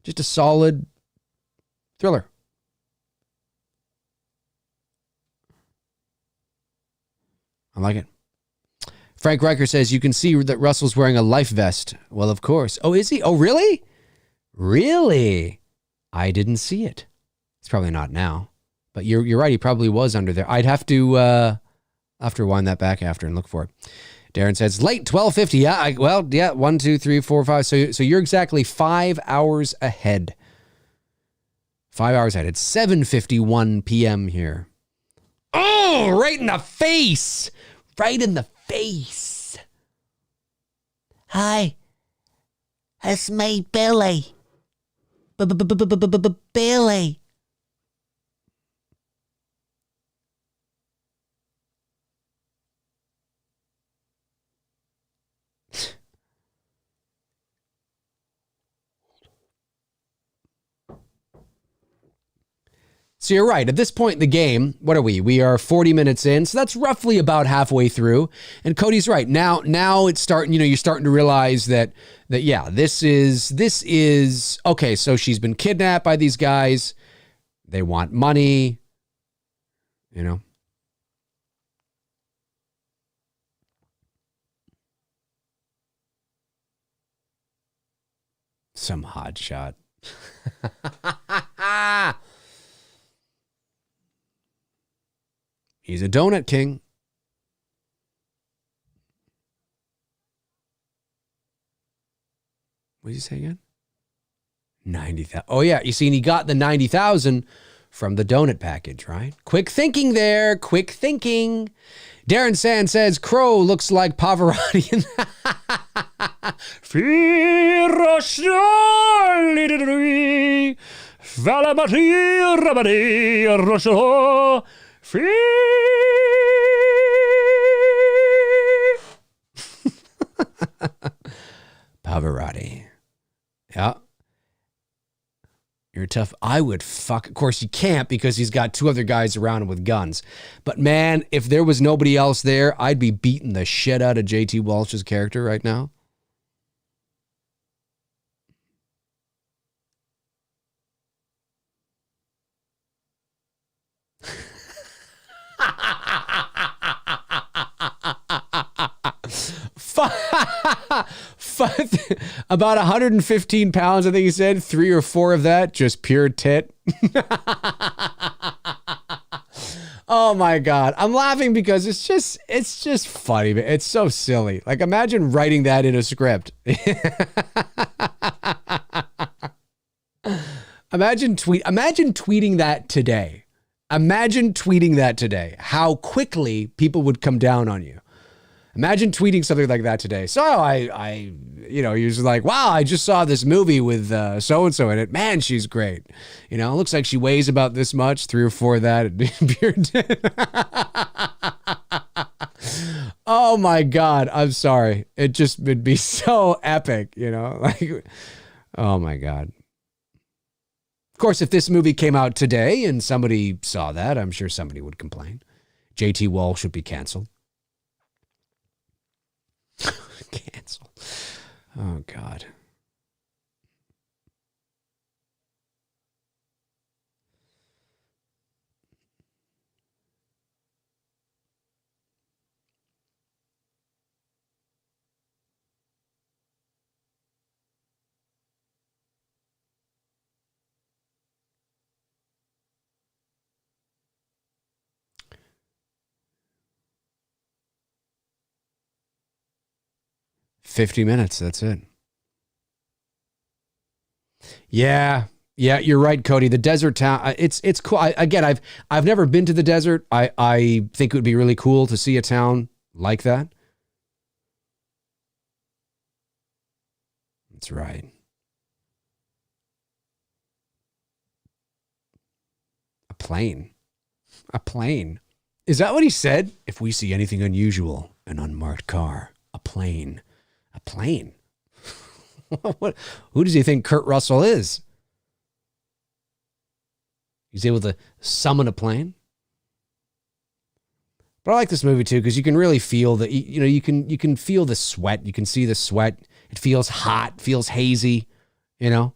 just a solid thriller. I like it. Frank Riker says, you can see that Russell's wearing a life vest. Well, of course. Oh, is he? Oh, really? Really? I didn't see it. It's probably not now. But you're right. He probably was under there. I'd have to wind that back after and look for it. Darren says, late, 12:50. Yeah, 1, 2, 3, 4, 5. So you're exactly 5 hours ahead. 5 hours ahead. It's 7:51 p.m. here. Oh, right in the face. Right in the face. Hi. It's me, Billy. Billy. So you're right. At this point in the game, what are we? We are 40 minutes in. So that's roughly about halfway through. And Cody's right. Now it's starting, you're starting to realize that yeah, this is okay. So she's been kidnapped by these guys. They want money, Some hot shot. He's a donut king. What did you say again? 90,000. Oh, yeah. You see, and he got the 90,000 from the donut package, right? Quick thinking there. Quick thinking. Darren Sand says, Crow looks like Pavarotti. Pavarotti. Yeah. You're tough. I would fuck. Of course, you can't because he's got two other guys around him with guns. But man, if there was nobody else there, I'd be beating the shit out of JT Walsh's character right now. About 115 pounds, I think he said. 3 or 4 of that, just pure tit. Oh my God. I'm laughing because it's just funny. It's so silly. Like, imagine writing that in a script. Imagine tweeting that today. Imagine tweeting that today. How quickly people would come down on you. Imagine tweeting something like that today. So you're just like, wow, I just saw this movie with so-and-so in it. Man, she's great. You know, it looks like she weighs about this much, 3 or 4 of that. Oh my God, I'm sorry. It just would be so epic, you know? Like, oh my God. Of course, if this movie came out today and somebody saw that, I'm sure somebody would complain. JT Walsh should be canceled. Cancel. Oh, God. $50 minutes. That's it. Yeah, you're right, Cody. The desert town. It's cool. I've never been to the desert. I think it would be really cool to see a town like that. That's right. A plane. Is that what he said? If we see anything unusual, an unmarked car, a plane. A plane? Who does he think Kurt Russell is? He's able to summon a plane? But I like this movie too because you can really feel that, you can feel the sweat. You can see the sweat. It feels hot, feels hazy, you know?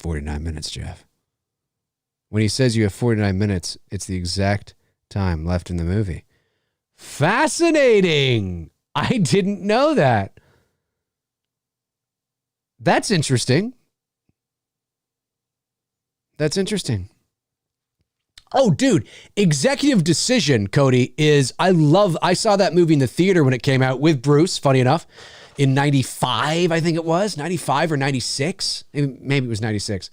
$49, Jeff. When he says you have 49 minutes, it's the exact time left in the movie. Fascinating. I didn't know that. That's interesting. That's interesting. Oh, dude, Executive Decision, Cody, is, I saw that movie in the theater when it came out with Bruce, funny enough, in 95, I think it was, 95 or 96. Maybe it was 96.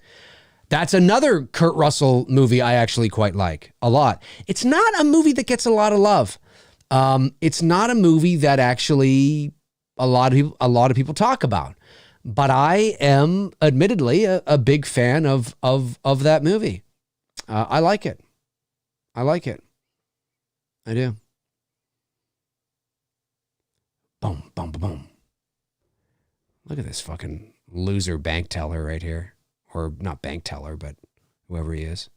That's another Kurt Russell movie I actually quite like a lot. It's not a movie that gets a lot of love. It's not a movie that actually a lot of people talk about. But I am admittedly a big fan of that movie. I like it. I do. Boom, boom, boom, boom. Look at this fucking loser bank teller right here. Or not bank teller, but whoever he is.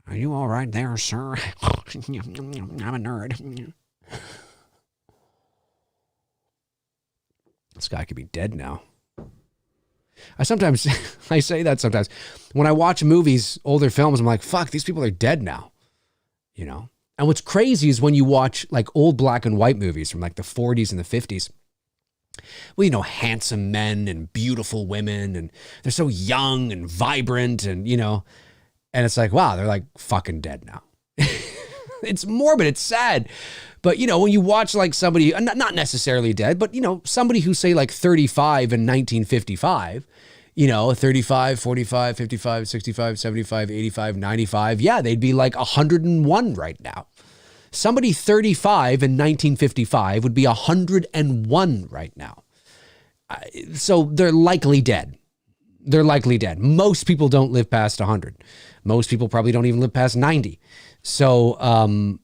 Are you all right there, sir? I'm a nerd. This guy could be dead now. I sometimes, I say that sometimes. When I watch movies, older films, I'm like, fuck, these people are dead now, you know? And what's crazy is when you watch like old black and white movies from like the 40s and the 50s, well, you know, handsome men and beautiful women, and they're so young and vibrant, and, you know, and it's like, wow, they're like fucking dead now. It's morbid. It's sad. But, you know, when you watch like somebody, not necessarily dead, but, you know, somebody who say like 35 in 1955, you know, 35, 45, 55, 65, 75, 85, 95. Yeah, they'd be like 101 right now. Somebody 35 in 1955 would be 101 right now. So they're likely dead. They're likely dead. Most people don't live past 100. Most people probably don't even live past 90. So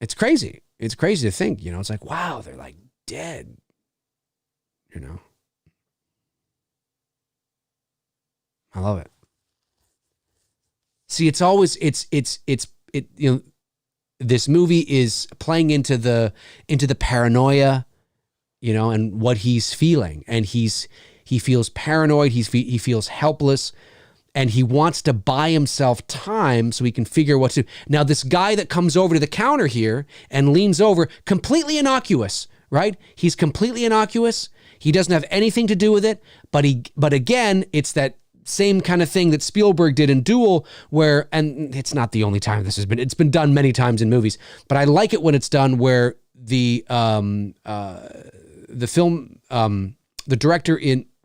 it's crazy. It's crazy to think, you know, it's like, wow, they're like dead, you know. I love it. See, it's always, you know, this movie is playing into the paranoia, you know, and what he's feeling. And he feels paranoid. He feels helpless. And he wants to buy himself time so he can figure what to do. Now, this guy that comes over to the counter here and leans over, completely innocuous, right? He's completely innocuous. He doesn't have anything to do with it. But again, it's that same kind of thing that Spielberg did in Duel, where, and it's not the only time it's been done many times in movies, but I like it when it's done where the film, the director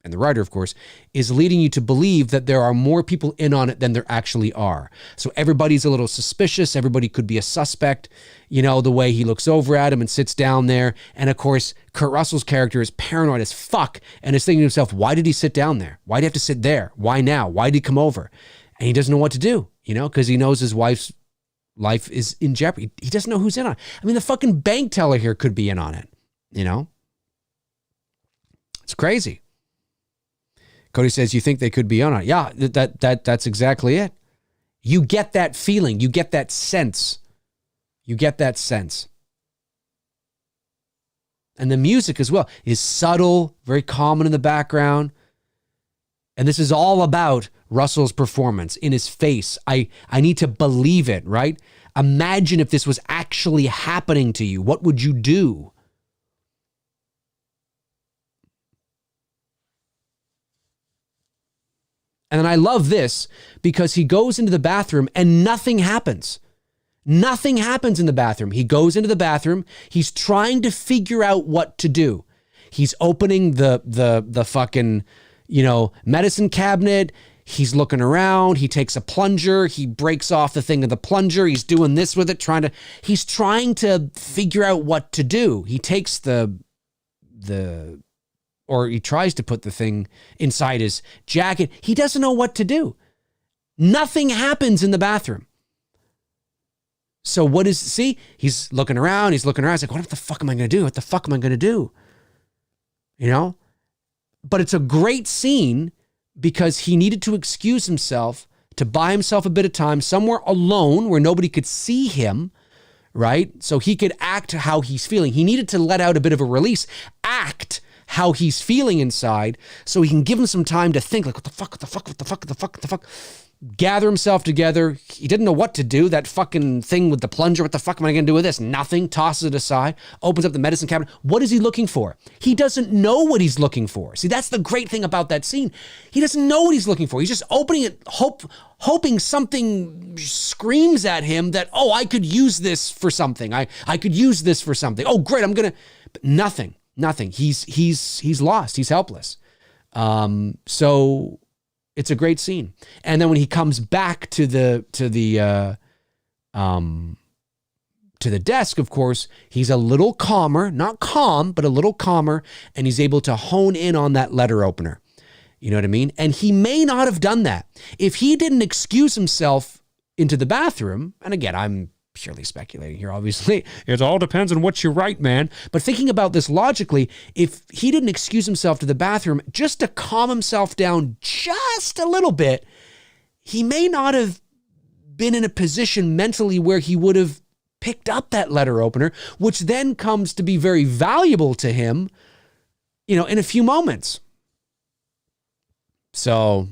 and the writer, of course, is leading you to believe that there are more people in on it than there actually are. So everybody's a little suspicious. Everybody could be a suspect, you know, the way he looks over at him and sits down there. And of course, Kurt Russell's character is paranoid as fuck and is thinking to himself, why did he sit down there? Why did he have to sit there? Why now? Why did he come over? And he doesn't know what to do, you know, because he knows his wife's life is in jeopardy. He doesn't know who's in on it. I mean, the fucking bank teller here could be in on it, you know? It's crazy. Cody says, you think they could be on it? Yeah, that's exactly it. You get that feeling. You get that sense. You get that sense. And the music as well is subtle, very common in the background. And this is all about Russell's performance in his face. I need to believe it, right? Imagine if this was actually happening to you. What would you do? And then I love this because he goes into the bathroom and nothing happens. Nothing happens in the bathroom. He goes into the bathroom. He's trying to figure out what to do. He's opening the fucking, you know, medicine cabinet. He's looking around. He takes a plunger. He breaks off the thing of the plunger. He's doing this with it, he's trying to figure out what to do. He takes or he tries to put the thing inside his jacket. He doesn't know what to do. Nothing happens in the bathroom. So he's looking around. He's like, what the fuck am I going to do? What the fuck am I going to do? You know? But it's a great scene because he needed to excuse himself to buy himself a bit of time somewhere alone where nobody could see him, right? So he could act how he's feeling. He needed to let out a bit of a release, act how he's feeling inside, so he can give him some time to think, like, what the fuck, gather himself together. He didn't know what to do. That fucking thing with the plunger, what the fuck am I going to do with this? Nothing. Tosses it aside, opens up the medicine cabinet. What is he looking for? He doesn't know what he's looking for. See, that's the great thing about that scene. He doesn't know what he's looking for. He's just opening it, hoping something screams at him that, oh, I could use this for something. I could use this for something. Oh, great. But nothing. He's lost. He's helpless. So it's a great scene. And then when he comes back to the desk, of course, he's a little calmer, not calm, but a little calmer. And he's able to hone in on that letter opener. You know what I mean? And he may not have done that if he didn't excuse himself into the bathroom. And again, I'm purely speculating here, obviously. It all depends on what you write, man. But thinking about this logically, if he didn't excuse himself to the bathroom just to calm himself down just a little bit, he may not have been in a position mentally where he would have picked up that letter opener, which then comes to be very valuable to him, you know, in a few moments. So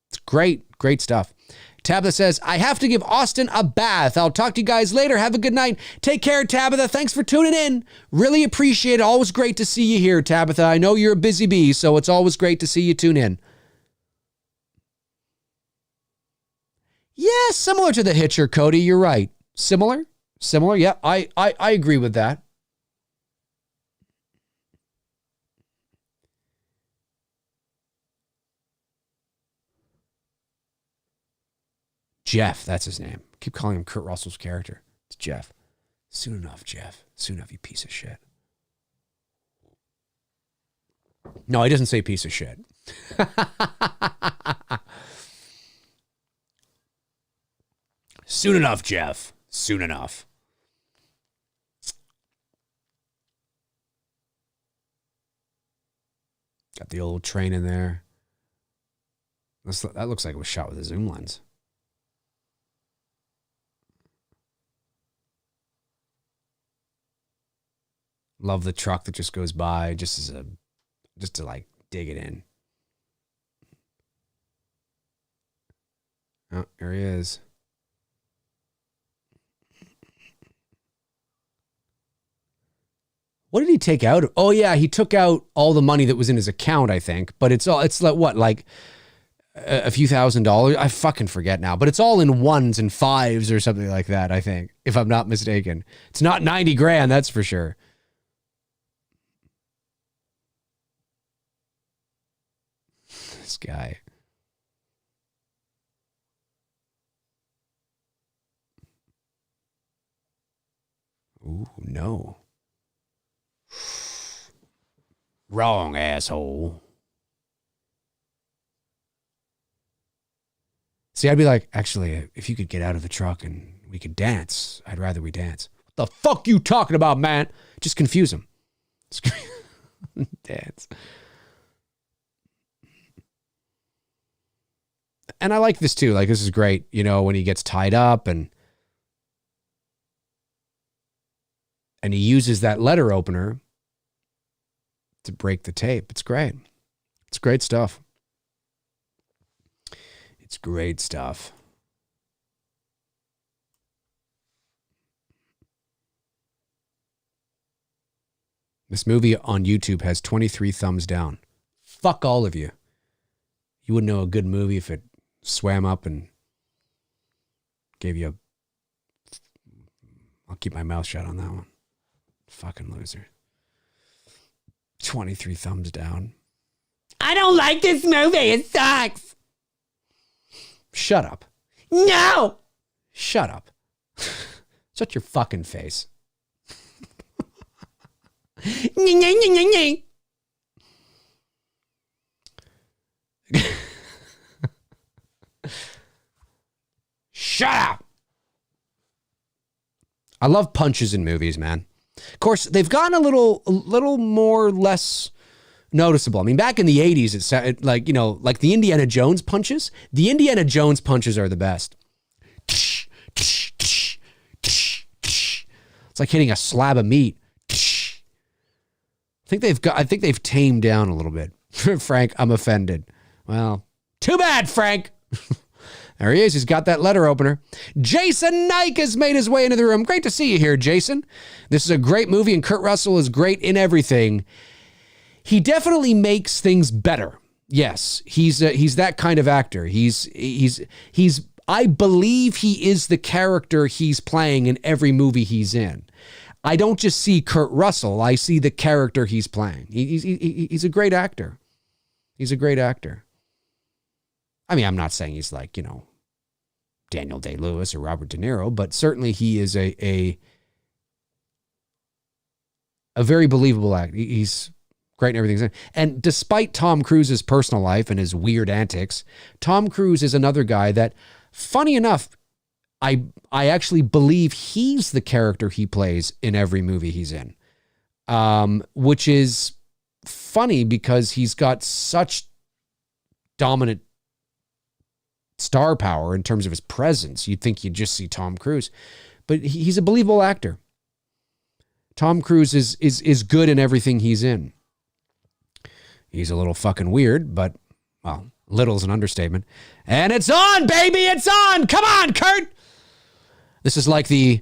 it's great stuff. Tabitha says, I have to give Austin a bath. I'll talk to you guys later. Have a good night. Take care, Tabitha. Thanks for tuning in. Really appreciate it. Always great to see you here, Tabitha. I know you're a busy bee, so it's always great to see you tune in. Yeah, similar to the Hitcher, Cody. You're right. Similar. Yeah, I agree with that. Jeff, that's his name. Keep calling him Kurt Russell's character. It's Jeff. Soon enough, Jeff. Soon enough, you piece of shit. No, he doesn't say piece of shit. Soon enough, Jeff. Soon enough. Got the old train in there. That looks like it was shot with a zoom lens. Love the truck that just goes by just to like dig it in. Oh, here he is. What did he take out? Oh yeah, he took out all the money that was in his account, I think. But it's like what, like a few $1,000s? I fucking forget now. But it's all in 1s and 5s or something like that, I think, if I'm not mistaken. It's not 90 grand, that's for sure. This guy. Ooh, no. Wrong, asshole. See, I'd be like, actually, if you could get out of the truck and we could dance, I'd rather we dance. What the fuck you talking about, man? Just confuse him. Dance. And I like this too. Like, this is great, you know, when he gets tied up and he uses that letter opener to break the tape. It's great. It's great stuff. It's great stuff. This movie on YouTube has 23 thumbs down. Fuck all of you. You wouldn't know a good movie if it swam up and gave you a... I'll keep my mouth shut on that one. Fucking loser. 23 thumbs down. I don't like this movie. It sucks. Shut up. No. Shut up. Shut your fucking face. Shut up. I love punches in movies, man. Of course, they've gotten a little more less noticeable. I mean, back in the 80s, it's like, you know, like the Indiana Jones punches. The Indiana Jones punches are the best. It's like hitting a slab of meat. I think they've tamed down a little bit. Frank, I'm offended. Well, too bad, Frank. There he is. He's got that letter opener. Jason Nike has made his way into the room. Great to see you here, Jason. This is a great movie, and Kurt Russell is great in everything. He definitely makes things better. Yes, he's that kind of actor. He's I believe he is the character he's playing in every movie he's in. I don't just see Kurt Russell. I see the character he's playing. He's a great actor. He's a great actor. I mean, I'm not saying he's like, you know, Daniel Day-Lewis or Robert De Niro, but certainly he is a very believable actor. He's great in everything. And despite Tom Cruise's personal life and his weird antics, Tom Cruise is another guy that, funny enough, I actually believe he's the character he plays in every movie he's in, which is funny because he's got such dominant star power in terms of his presence. You'd think you'd just see Tom Cruise, but he's a believable actor. Tom Cruise is good in everything he's in. He's a little fucking weird, but, well, little's an understatement. And it's on, baby! It's on! Come on, Kurt! This is like the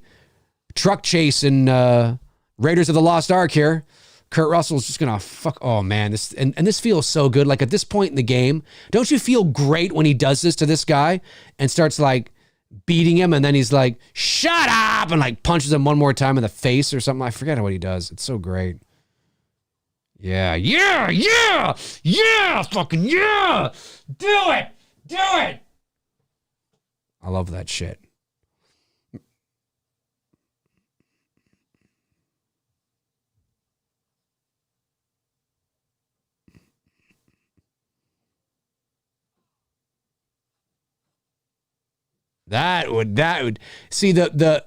truck chase in Raiders of the Lost Ark here. Kurt Russell's just gonna fuck. Oh man, this and this feels so good. Like at this point in the game, don't you feel great when he does this to this guy and starts like beating him, and then he's like, "Shut up!" and like punches him one more time in the face or something. I forget what he does. It's so great. Yeah, fucking yeah! Do it! I love that shit. That would see the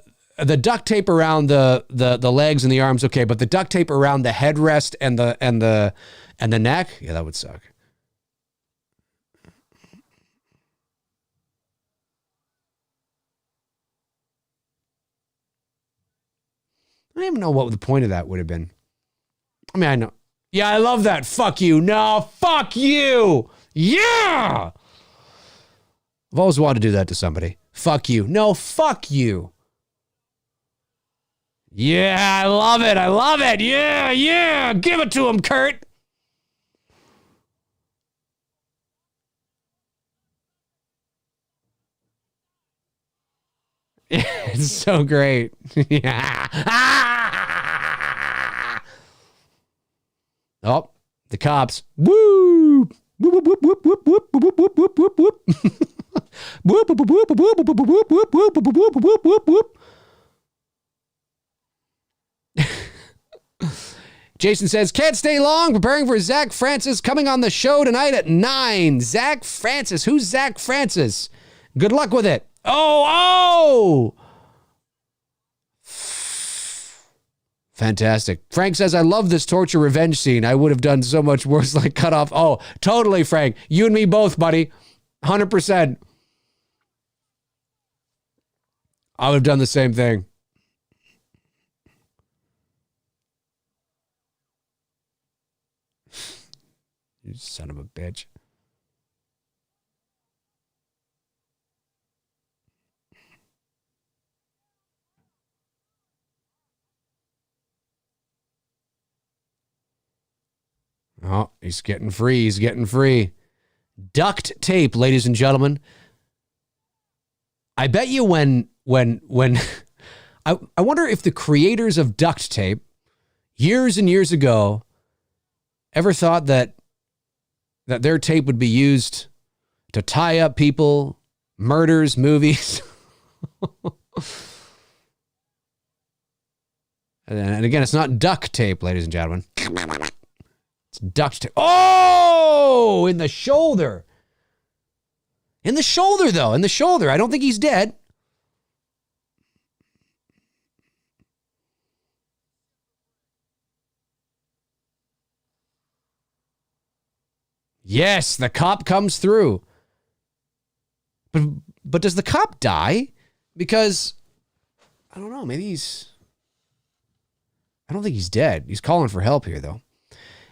duct tape around the legs and the arms, okay, but the duct tape around the headrest and the neck, yeah, that would suck. I don't even know what the point of that would have been. I mean, I know. Yeah, I love that. Fuck you. No, fuck you. Yeah. I've always wanted to do that to somebody. Fuck you. No, fuck you. Yeah, I love it. I love it. Yeah. Give it to him, Kurt. It's so great. Yeah. Oh, the cops. Woo! Whoop, whoop, whoop, whoop, whoop, whoop, whoop, whoop, whoop, whoop. Whoop, whoop, whoop, whoop, whoop, whoop, whoop, whoop, whoop, whoop, whoop, whoop. Jason says, can't stay long, preparing for Zach Francis coming on the show tonight at 9. Zach Francis. Who's Zach Francis? Good luck with it. Oh! Fantastic. Frank says, I love this torture revenge scene. I would have done so much worse, like cut off. Oh, totally, Frank. You and me both, buddy. 100%. I would have done the same thing. You son of a bitch. Oh, he's getting free. He's getting free. Duct tape, ladies and gentlemen. I bet you when I wonder if the creators of duct tape years and years ago ever thought that their tape would be used to tie up people, murders, movies. And again, it's not duct tape, ladies and gentlemen. It's duct tape. Oh, in the shoulder. In the shoulder, though. In the shoulder. I don't think he's dead. Yes, the cop comes through. But does the cop die? Because, I don't know, maybe I don't think he's dead. He's calling for help here, though.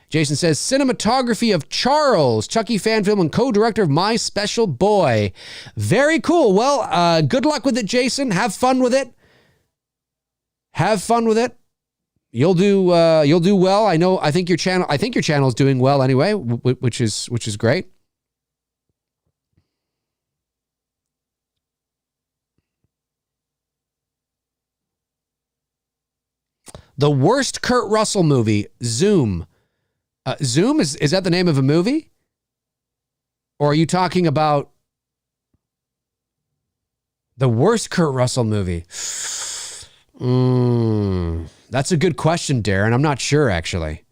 Jason says, cinematography of Charles, Chucky fan film and co-director of My Special Boy. Very cool. Well, good luck with it, Jason. Have fun with it. Have fun with it. You'll do well. I think your channel is doing well anyway, which is great. The worst Kurt Russell movie, Zoom. Zoom, is that the name of a movie? Or are you talking about the worst Kurt Russell movie? That's a good question, Darren. I'm not sure, actually.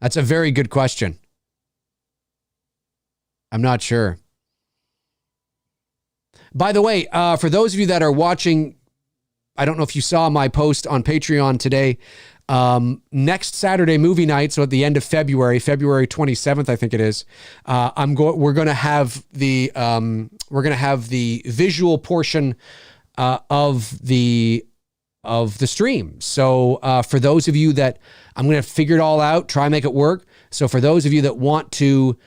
That's a very good question. I'm not sure. By the way, for those of you that are watching, I don't know if you saw my post on Patreon today. Next Saturday movie night, so at the end of February 27th, I think it is. We're going to have the visual portion of the stream. So for those of you that I'm going to figure it all out, try and make it work. So for those of you that want to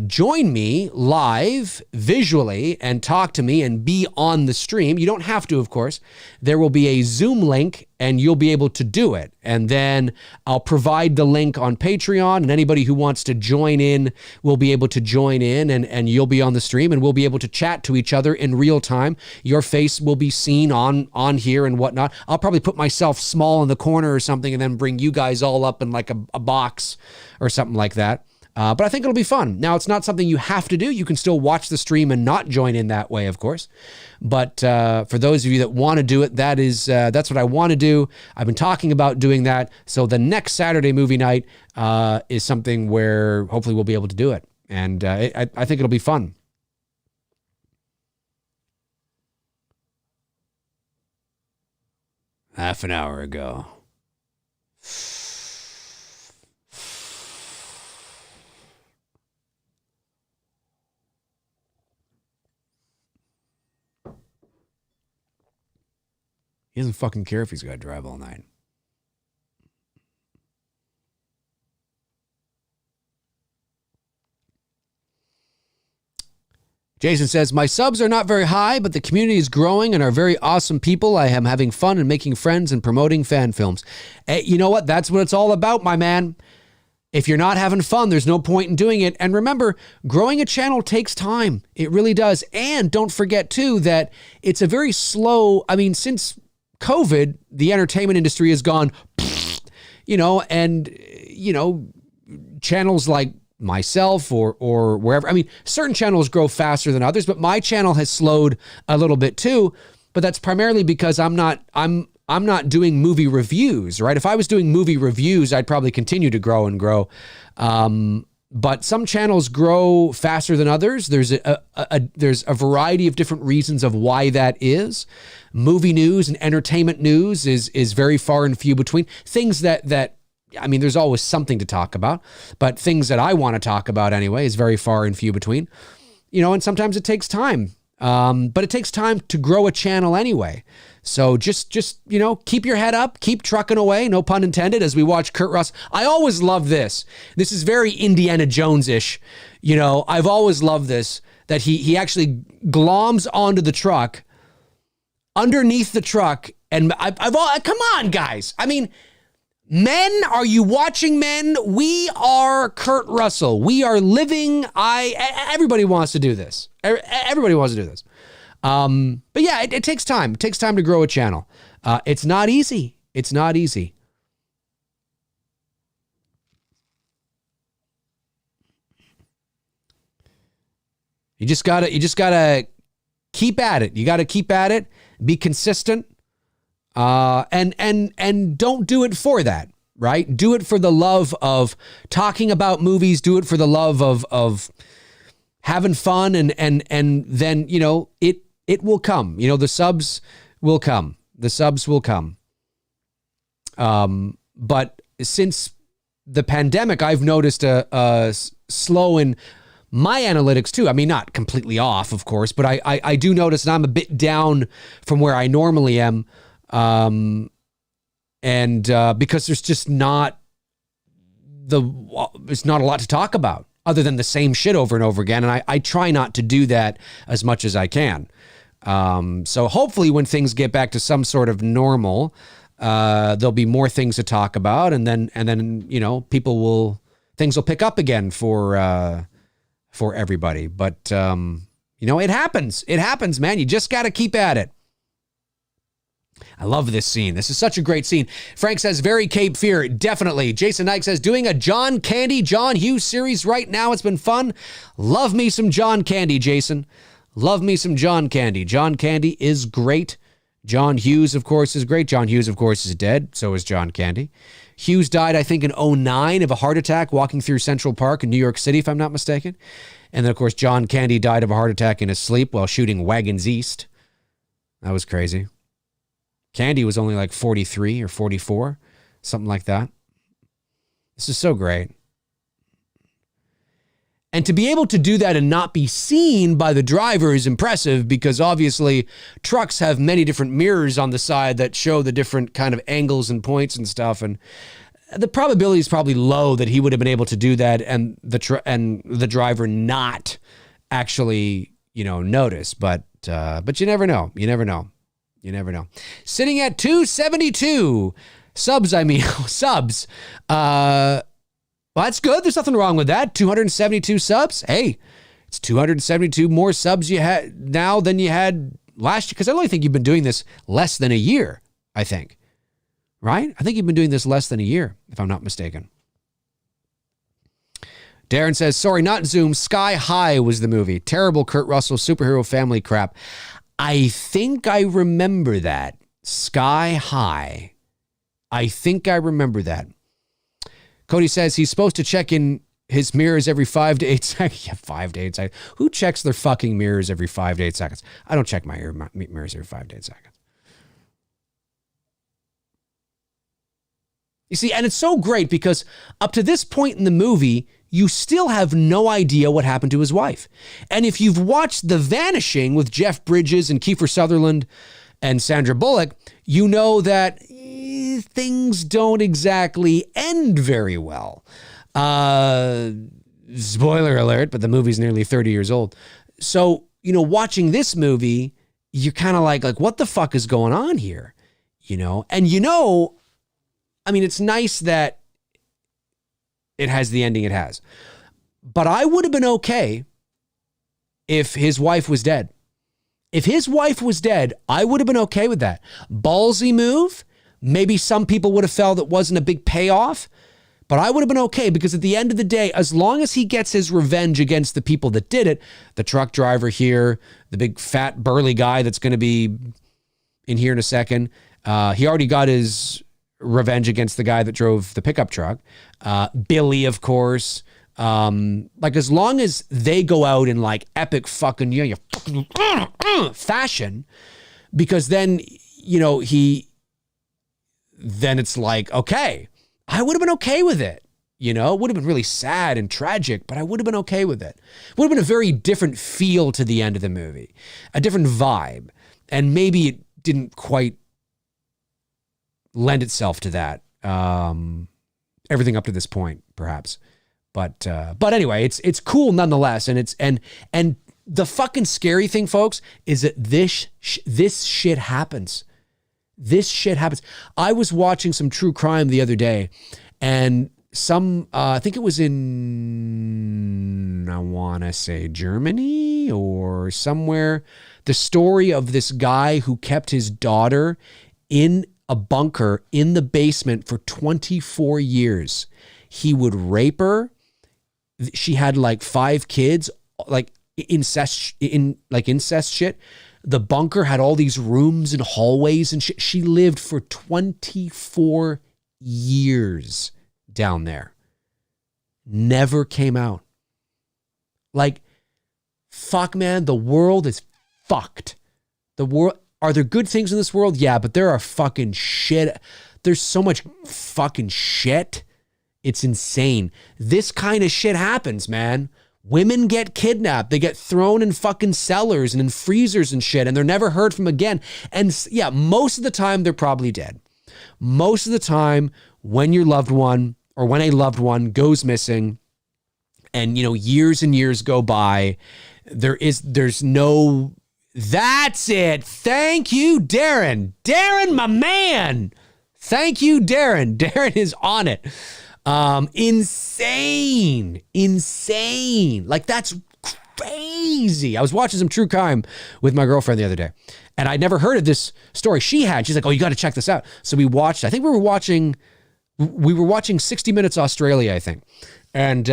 join me live visually and talk to me and be on the stream, you don't have to, of course. There will be a Zoom link and you'll be able to do it. And then I'll provide the link on Patreon, and anybody who wants to join in will be able to join in, and you'll be on the stream and we'll be able to chat to each other in real time. Your face will be seen on here and whatnot. I'll probably put myself small in the corner or something and then bring you guys all up in like a box or something like that. But I think it'll be fun. Now, it's not something you have to do. You can still watch the stream and not join in that way, of course. But for those of you that want to do it, that's what I want to do. I've been talking about doing that. So the next Saturday movie night is something where hopefully we'll be able to do it. And I think it'll be fun. Half an hour ago. He doesn't fucking care if he's got to drive all night. Jason says, my subs are not very high, but the community is growing and are very awesome people. I am having fun and making friends and promoting fan films. Hey, you know what? That's what it's all about, my man. If you're not having fun, there's no point in doing it. And remember, growing a channel takes time. It really does. And don't forget, too, that it's a very slow, since COVID, the entertainment industry has gone, channels like myself or wherever. Certain channels grow faster than others, but my channel has slowed a little bit too. But that's primarily because I'm not doing movie reviews, right? If I was doing movie reviews, I'd probably continue to grow and grow. But some channels grow faster than others. There's a variety of different reasons of why that is. Movie news and entertainment news is very far and few between. Things that there's always something to talk about, but things that I want to talk about anyway is very far and few between. And sometimes it takes time. But it takes time to grow a channel anyway. So just keep your head up, keep trucking away, no pun intended, as we watch Kurt Russell. I always love this. This is very Indiana Jones-ish. I've always loved this, that he actually gloms onto the truck, underneath the truck, and come on, guys. Men, are you watching, men? We are Kurt Russell. We are living. Everybody wants to do this. Everybody wants to do this. But yeah, it takes time. It takes time to grow a channel. It's not easy. It's not easy. You just gotta keep at it. You gotta keep at it. Be consistent. And don't do it for that, right? Do it for the love of talking about movies. Do it for the love of having fun, and then it will come. The subs will come. The subs will come. But since the pandemic, I've noticed a slow in my analytics too. Not completely off, of course, but I do notice that I'm a bit down from where I normally am. Because there's just not it's not a lot to talk about other than the same shit over and over again. And I try not to do that as much as I can. So hopefully when things get back to some sort of normal, there'll be more things to talk about, and then things will pick up again for everybody. But, it happens, man. You just got to keep at it. I love this scene. This is such a great scene. Frank says, very Cape Fear. Definitely. Jason Knight says, doing a John Candy, John Hughes series right now. It's been fun. Love me some John Candy, Jason. Love me some John Candy. John Candy is great. John Hughes, of course, is great. John Hughes, of course, is dead. So is John Candy. Hughes died, I think, in 2009 of a heart attack walking through Central Park in New York City, if I'm not mistaken. And then, of course, John Candy died of a heart attack in his sleep while shooting Wagons East. That was crazy. Candy was only like 43 or 44, something like that. This is so great. And to be able to do that and not be seen by the driver is impressive, because obviously trucks have many different mirrors on the side that show the different kind of angles and points and stuff. And the probability is probably low that he would have been able to do that and the driver not actually, notice. But you never know. You never know. You never know. Sitting at 272 subs. Subs. Well, that's good. There's nothing wrong with that. 272 subs. Hey, it's 272 more subs you had now than you had last year. Because I only think you've been doing this less than a year, I think. Right? I think you've been doing this less than a year, if I'm not mistaken. Darren says, sorry, not Zoom. Sky High was the movie. Terrible Kurt Russell superhero family crap. I think I remember that. Sky High. I think I remember that. Cody says he's supposed to check in his mirrors every 5 to 8 seconds. Yeah, 5 to 8 seconds. Who checks their fucking mirrors every 5 to 8 seconds? I don't check my mirrors every 5 to 8 seconds. You see, and it's so great because up to this point in the movie, you still have no idea what happened to his wife. And if you've watched The Vanishing with Jeff Bridges and Kiefer Sutherland and Sandra Bullock, you know that things don't exactly end very well. Spoiler alert, but the movie's nearly 30 years old. So, watching this movie, you're kind of like, what the fuck is going on here? And it's nice that it has the ending it has. But I would have been okay if his wife was dead. If his wife was dead, I would have been okay with that. Ballsy move. Maybe some people would have felt it wasn't a big payoff. But I would have been okay because at the end of the day, as long as he gets his revenge against the people that did it, the truck driver here, the big fat burly guy that's going to be in here in a second, he already got his revenge against the guy that drove the pickup truck. Billy, of course. As long as they go out in epic fucking, fashion, because then, then it's okay, I would have been okay with it. It would have been really sad and tragic, but I would have been okay with it. It would have been a very different feel to the end of the movie, a different vibe. And maybe it didn't quite lend itself to that. Everything up to this point, perhaps. But anyway, it's cool nonetheless. And the fucking scary thing, folks, is that this shit happens. This shit happens. I was watching some true crime the other day, and I think it was in, I want to say Germany or somewhere, the story of this guy who kept his daughter in a bunker in the basement for 24 years. He would rape her. She had 5 kids, incest shit. The bunker had all these rooms and hallways and shit. She lived for 24 years down there. Never came out. Fuck, man, the world is fucked. The world, are there good things in this world? Yeah, but there are fucking shit. There's so much fucking shit. It's insane. This kind of shit happens, man. Women get kidnapped. They get thrown in fucking cellars and in freezers and shit, and they're never heard from again. And yeah, most of the time they're probably dead. Most of the time when your loved one or when a loved one goes missing and, years and years go by, there's no, that's it. Thank you, Darren. Darren, my man. Thank you, Darren. Darren is on it. Insane. That's crazy. I was watching some true crime with my girlfriend the other day, and I'd never heard of this story. She's like, oh, you got to check this out. So we watched, I think we were watching 60 Minutes Australia, I think. And,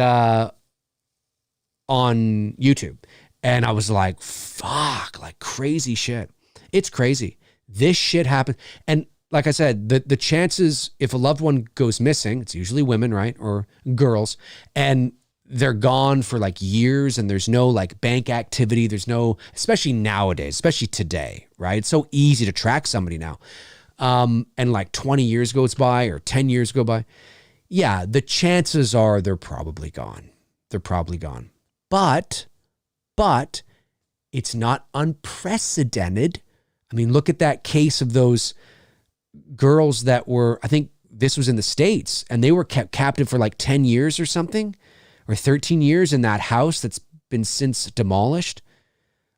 on YouTube. And I was like, fuck, crazy shit. It's crazy. This shit happened. And like I said, the chances, if a loved one goes missing, it's usually women, right? Or girls, and they're gone for years and there's no bank activity. There's no, especially nowadays, especially today, right? It's so easy to track somebody now. And 20 years goes by or 10 years go by. Yeah, the chances are they're probably gone. But it's not unprecedented. I mean, look at that case of those girls that were, I think this was in the States, and they were kept captive for like 10 years or something, or 13 years in that house that's been since demolished.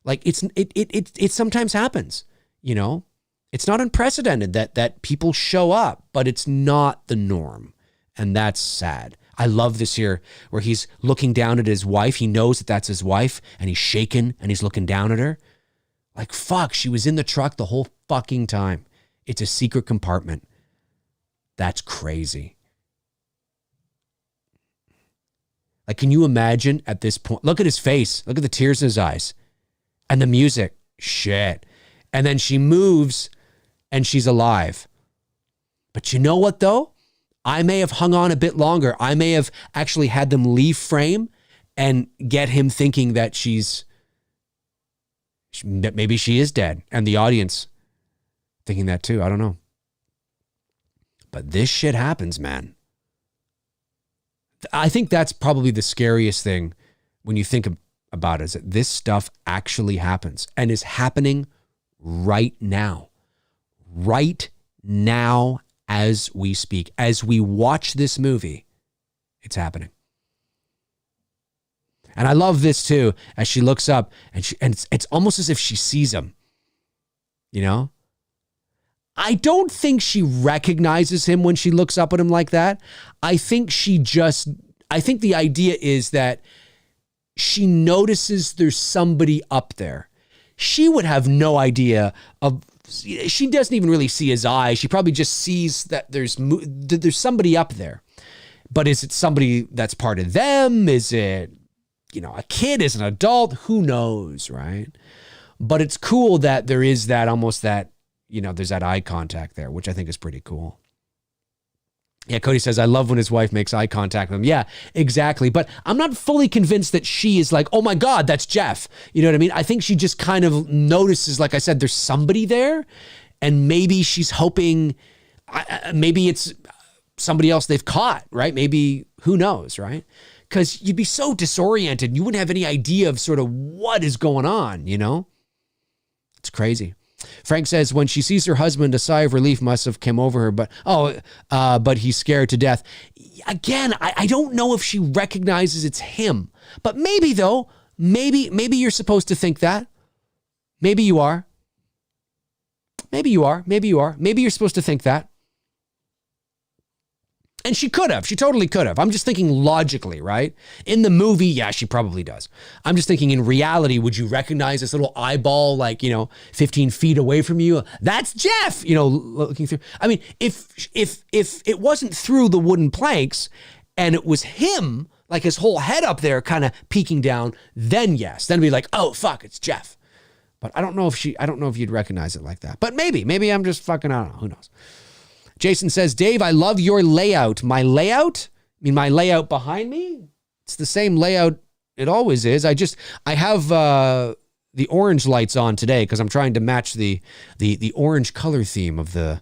Like it sometimes happens, you know. It's not unprecedented that people show up, but it's not the norm, and that's sad. I love this here where he's looking down at his wife. He knows that that's his wife, and he's shaking and he's looking down at her. Like, fuck, she was in the truck the whole fucking time. It's a secret compartment. That's crazy. Like, can you imagine at this point? Look at his face. Look at the tears in his eyes. And the music. Shit. And then she moves and she's alive. But you know what, though? I may have hung on a bit longer. I may have actually had them leave frame and get him thinking that that maybe she is dead. And the audience thinking that too. I don't know. But this shit happens, man. I think that's probably the scariest thing when you think about it, is that this stuff actually happens and is happening right now. Right now as we speak. As we watch this movie, it's happening. And I love this too, as she looks up and it's almost as if she sees him. You know? I don't think she recognizes him when she looks up at him like that. I think the idea is that she notices there's somebody up there. She would have no idea she doesn't even really see his eyes. She probably just sees that there's somebody up there. But is it somebody that's part of them? Is it, a kid? Is it an adult? Who knows, right? But it's cool that there is that almost that, there's that eye contact there, which I think is pretty cool. Yeah, Cody says, I love when his wife makes eye contact with him. Yeah, exactly. But I'm not fully convinced that she is like, oh my God, that's Jeff. You know what I mean? I think she just kind of notices, like I said, there's somebody there. And maybe she's hoping, maybe it's somebody else they've caught, right? Maybe, who knows, right? Because you'd be so disoriented. You wouldn't have any idea of sort of what is going on, It's crazy. Frank says, when she sees her husband, a sigh of relief must have come over her, but he's scared to death. Again, I don't know if she recognizes it's him, but maybe though, maybe you're supposed to think that. Maybe you are. Maybe you're supposed to think that. And she could have. She totally could have. I'm just thinking logically, right? In the movie, yeah, she probably does. I'm just thinking in reality, would you recognize this little eyeball 15 feet away from you? That's Jeff, looking through. I mean, if it wasn't through the wooden planks and it was him, like his whole head up there kind of peeking down, then yes. Then it'd be like, oh, fuck, it's Jeff. But I don't know if you'd recognize it like that. But maybe I'm just fucking, I don't know. Who knows? Jason says, Dave, I love your layout. My layout? I mean, my layout behind me? It's the same layout it always is. I have the orange lights on today because I'm trying to match the orange color theme of the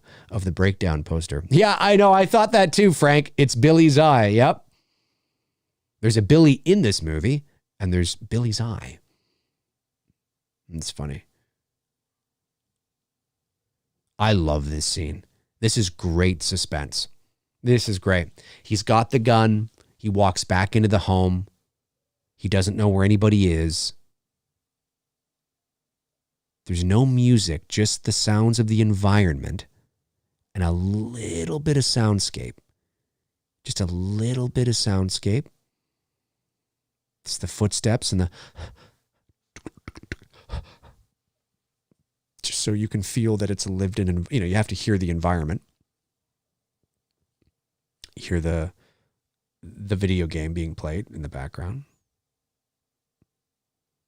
breakdown poster. Yeah, I know. I thought that too, Frank. It's Billy's eye. Yep. There's a Billy in this movie, and there's Billy's eye. It's funny. I love this scene. This is great suspense. This is great. He's got the gun. He walks back into the home. He doesn't know where anybody is. There's no music, just the sounds of the environment and a little bit of soundscape. Just a little bit of soundscape. It's the footsteps and the... just so you can feel that it's a lived in, you have to hear the environment. You hear the video game being played in the background.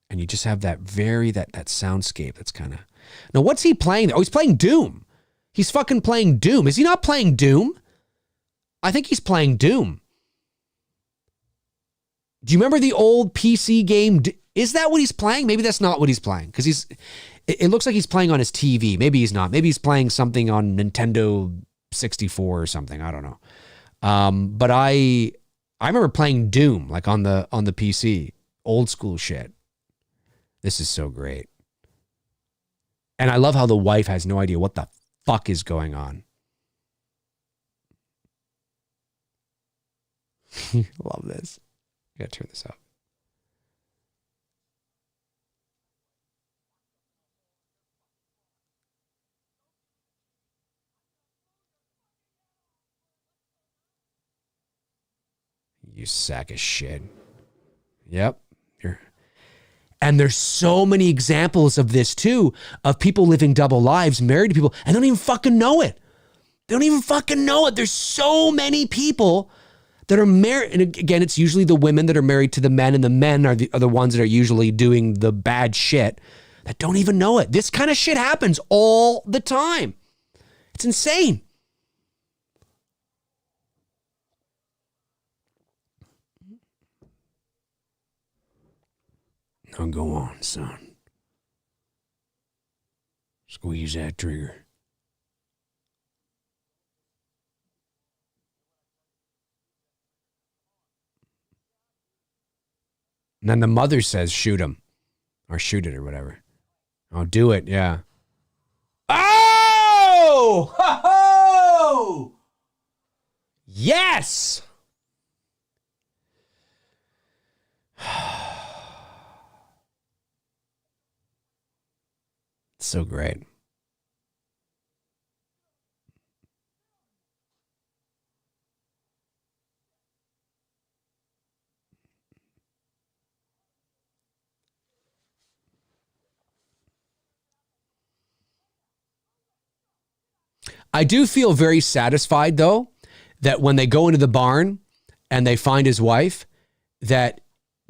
And you just have that soundscape that's kind of... Now, what's he playing? Oh, he's playing Doom. He's fucking playing Doom. Is he not playing Doom? I think he's playing Doom. Do you remember the old PC game? Is that what he's playing? Maybe that's not what he's playing. Because it looks like he's playing on his TV. Maybe he's not. Maybe he's playing something on Nintendo 64 or something. I don't know. But I remember playing Doom like on the PC. Old school shit. This is so great. And I love how the wife has no idea what the fuck is going on. Love this. I gotta turn this up. You sack of shit. Yep. And there's so many examples of this too, of people living double lives, married to people, and don't even fucking know it. They don't even fucking know it. There's so many people that are married. And again, it's usually the women that are married to the men, and the men are the ones that are usually doing the bad shit that don't even know it. This kind of shit happens all the time. It's insane. Now go on, son. Squeeze that trigger. And then the mother says, shoot him. Or shoot it or whatever. Oh, do it, yeah. Oh! Ho-ho! Yes! So great. I do feel very satisfied, though, that when they go into the barn and they find his wife, that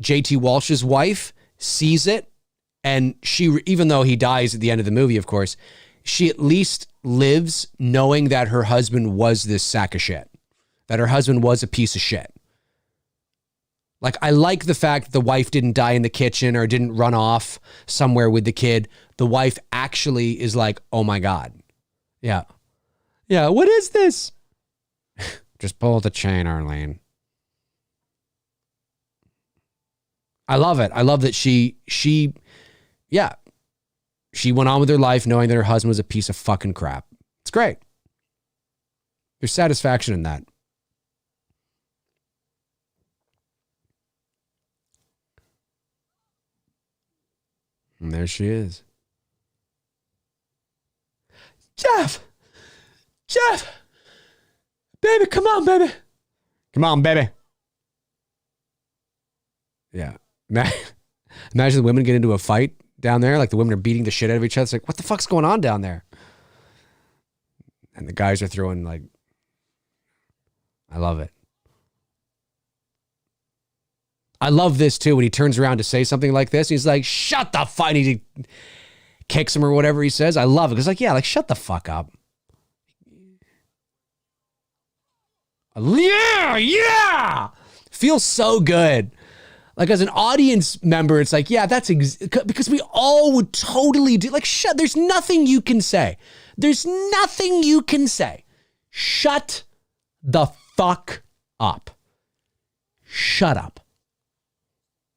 JT Walsh's wife sees it. And she, even though he dies at the end of the movie, of course, she at least lives knowing that her husband was this sack of shit, that her husband was a piece of shit. Like, I like the fact that the wife didn't die in the kitchen or didn't run off somewhere with the kid. The wife actually is like, oh my God. Yeah. Yeah. What is this? Just pull the chain, Arlene. I love it. I love that she went on with her life knowing that her husband was a piece of fucking crap. It's great. There's satisfaction in that. And there she is. Jeff! Baby, come on, baby. Come on, baby. Yeah. Imagine the women get into a fight down there. Like the women are beating the shit out of each other. It's like, what the fuck's going on down there? And the guys are throwing like, I love it. I love this too. When he turns around to say something like this, he's like, shut the fuck. And he kicks him or whatever he says. I love it. Because like, yeah, like shut the fuck up. Yeah. Feels so good. Like as an audience member, it's like, yeah, that's because we all would totally do like, shut, there's nothing you can say. There's nothing you can say. Shut the fuck up. Shut up.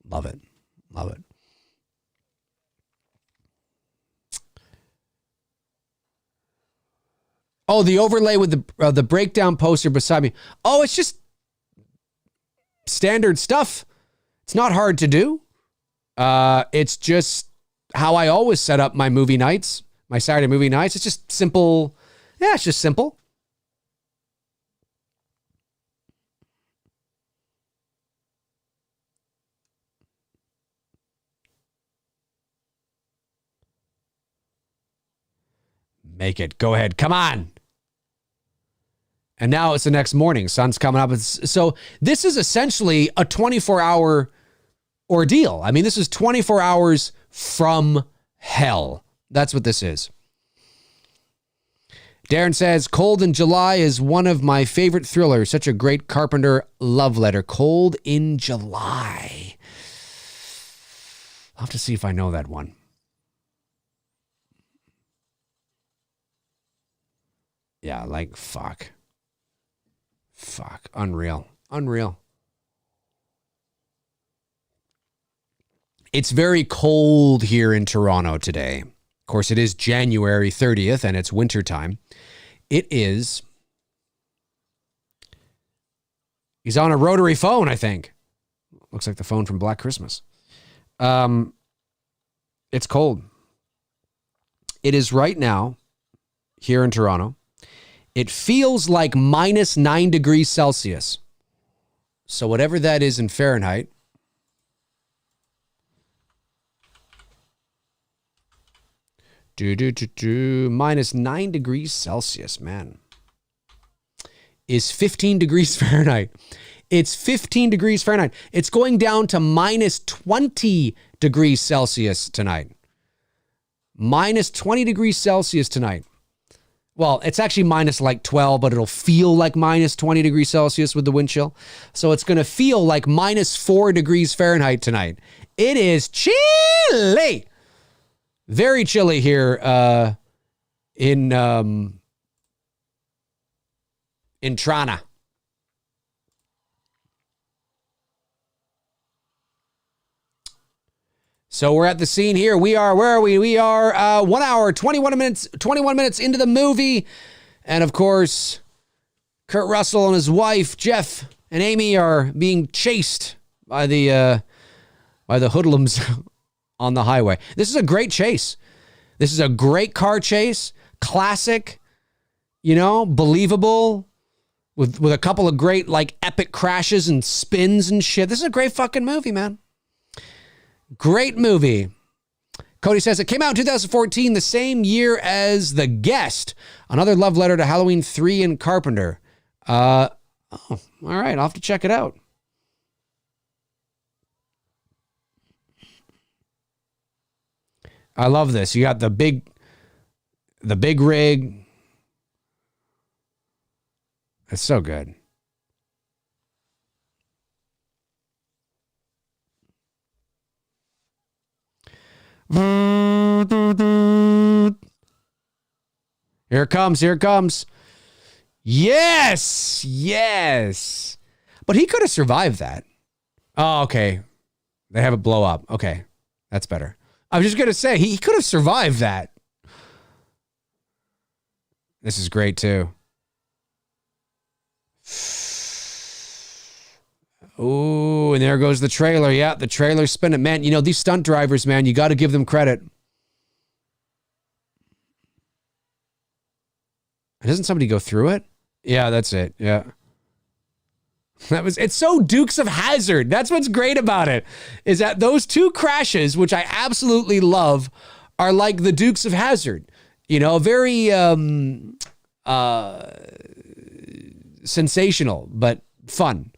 Love it. Love it. Oh, the overlay with the breakdown poster beside me. Oh, it's just standard stuff. It's not hard to do. It's just how I always set up my movie nights, my Saturday movie nights. It's just simple. Yeah, it's just simple. Make it. Go ahead. Come on. And now it's the next morning. Sun's coming up. So this is essentially a 24-hour ordeal. I mean, this is 24 hours from hell. That's what this is. Darren says, Cold in July is one of my favorite thrillers. Such a great Carpenter love letter. Cold in July. I'll have to see if I know that one. Yeah, like, fuck. Fuck. Unreal. Unreal. It's very cold here in Toronto today. Of course, it is January 30th and it's wintertime. It is He's on a rotary phone, I think. Looks like the phone from Black Christmas. It's cold. It is right now here in Toronto. It feels like minus 9 degrees Celsius. So whatever that is in Fahrenheit. Minus 9 degrees Celsius, man. Is 15 degrees Fahrenheit. It's 15 degrees Fahrenheit. It's going down to minus 20 degrees Celsius tonight. Minus 20 degrees Celsius tonight. Well, it's actually minus like 12, but it'll feel like minus 20 degrees Celsius with the wind chill. So it's going to feel like minus 4 degrees Fahrenheit tonight. It is chilly. Very chilly here in Toronto. So we're at the scene here. We are, where are we? We are 1 hour, 21 minutes into the movie. And of course, Kurt Russell and his wife, Jeff and Amy, are being chased by the hoodlums on the highway. This is a great chase. This is a great car chase. Classic, believable, with a couple of great, like, epic crashes and spins and shit. This is a great fucking movie, man. Great movie. Cody says it came out in 2014, the same year as The Guest. Another love letter to Halloween 3 and Carpenter. All right. I'll have to check it out. I love this. You got the big rig. It's so good. Here it comes. Yes. But he could have survived that. Oh, okay. They have it blow up. Okay. That's better. I was just going to say, he could have survived that. This is great, too. Oh, and there goes the trailer. Yeah, the trailer's spinning. Man, these stunt drivers, man, you got to give them credit. Doesn't somebody go through it? Yeah, that's it. Yeah. It's so Dukes of Hazzard. That's what's great about it, is that those two crashes, which I absolutely love, are like the Dukes of Hazzard. Very sensational, but fun.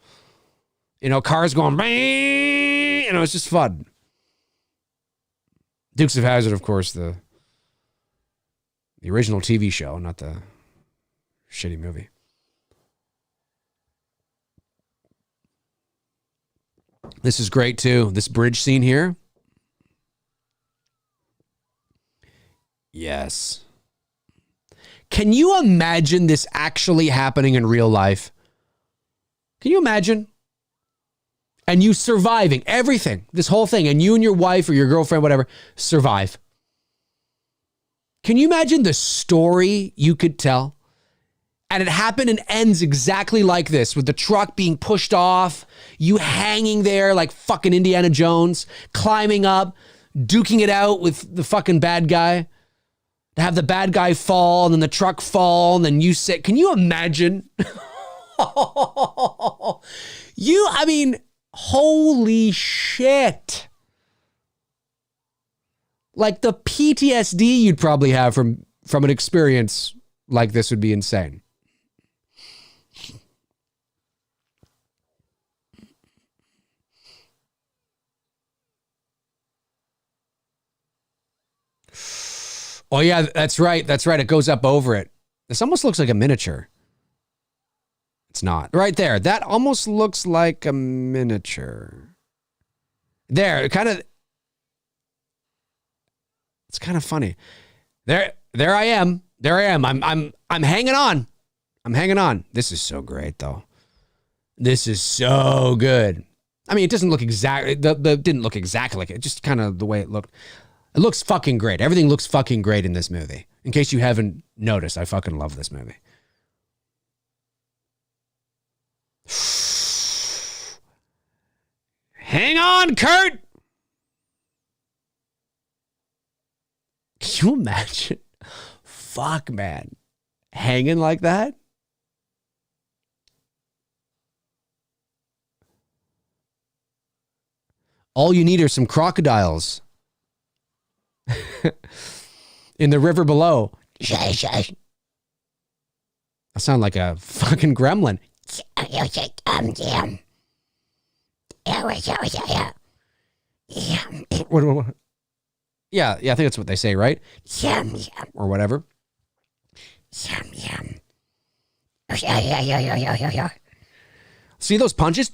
Cars going, it's just fun. Dukes of Hazzard, of course, the original TV show, not the shitty movie. This is great, too. This bridge scene here. Yes. Can you imagine this actually happening in real life? Can you imagine? And you surviving everything, this whole thing, and you and your wife or your girlfriend, whatever, survive. Can you imagine the story you could tell? And it happened and ends exactly like this, with the truck being pushed off, you hanging there like fucking Indiana Jones, climbing up, duking it out with the fucking bad guy, to have the bad guy fall and then the truck fall and then you sit. Can you imagine? Holy shit. Like the PTSD you'd probably have from an experience like this would be insane. Oh yeah, that's right. It goes up over it. This almost looks like a miniature. It's not. Right there. That almost looks like a miniature. There, it's kind of funny. There I am. I'm hanging on. This is so great though. This is so good. I mean, it doesn't look exactly, it didn't look exactly like it, just kind of the way it looked. It looks fucking great. Everything looks fucking great in this movie. In case you haven't noticed, I fucking love this movie. Hang on, Kurt. Can you imagine? Fuck, man. Hanging like that? All you need are some crocodiles in the river below. I sound like a fucking gremlin. What? Yeah, I think that's what they say, right? Or whatever. See those punches?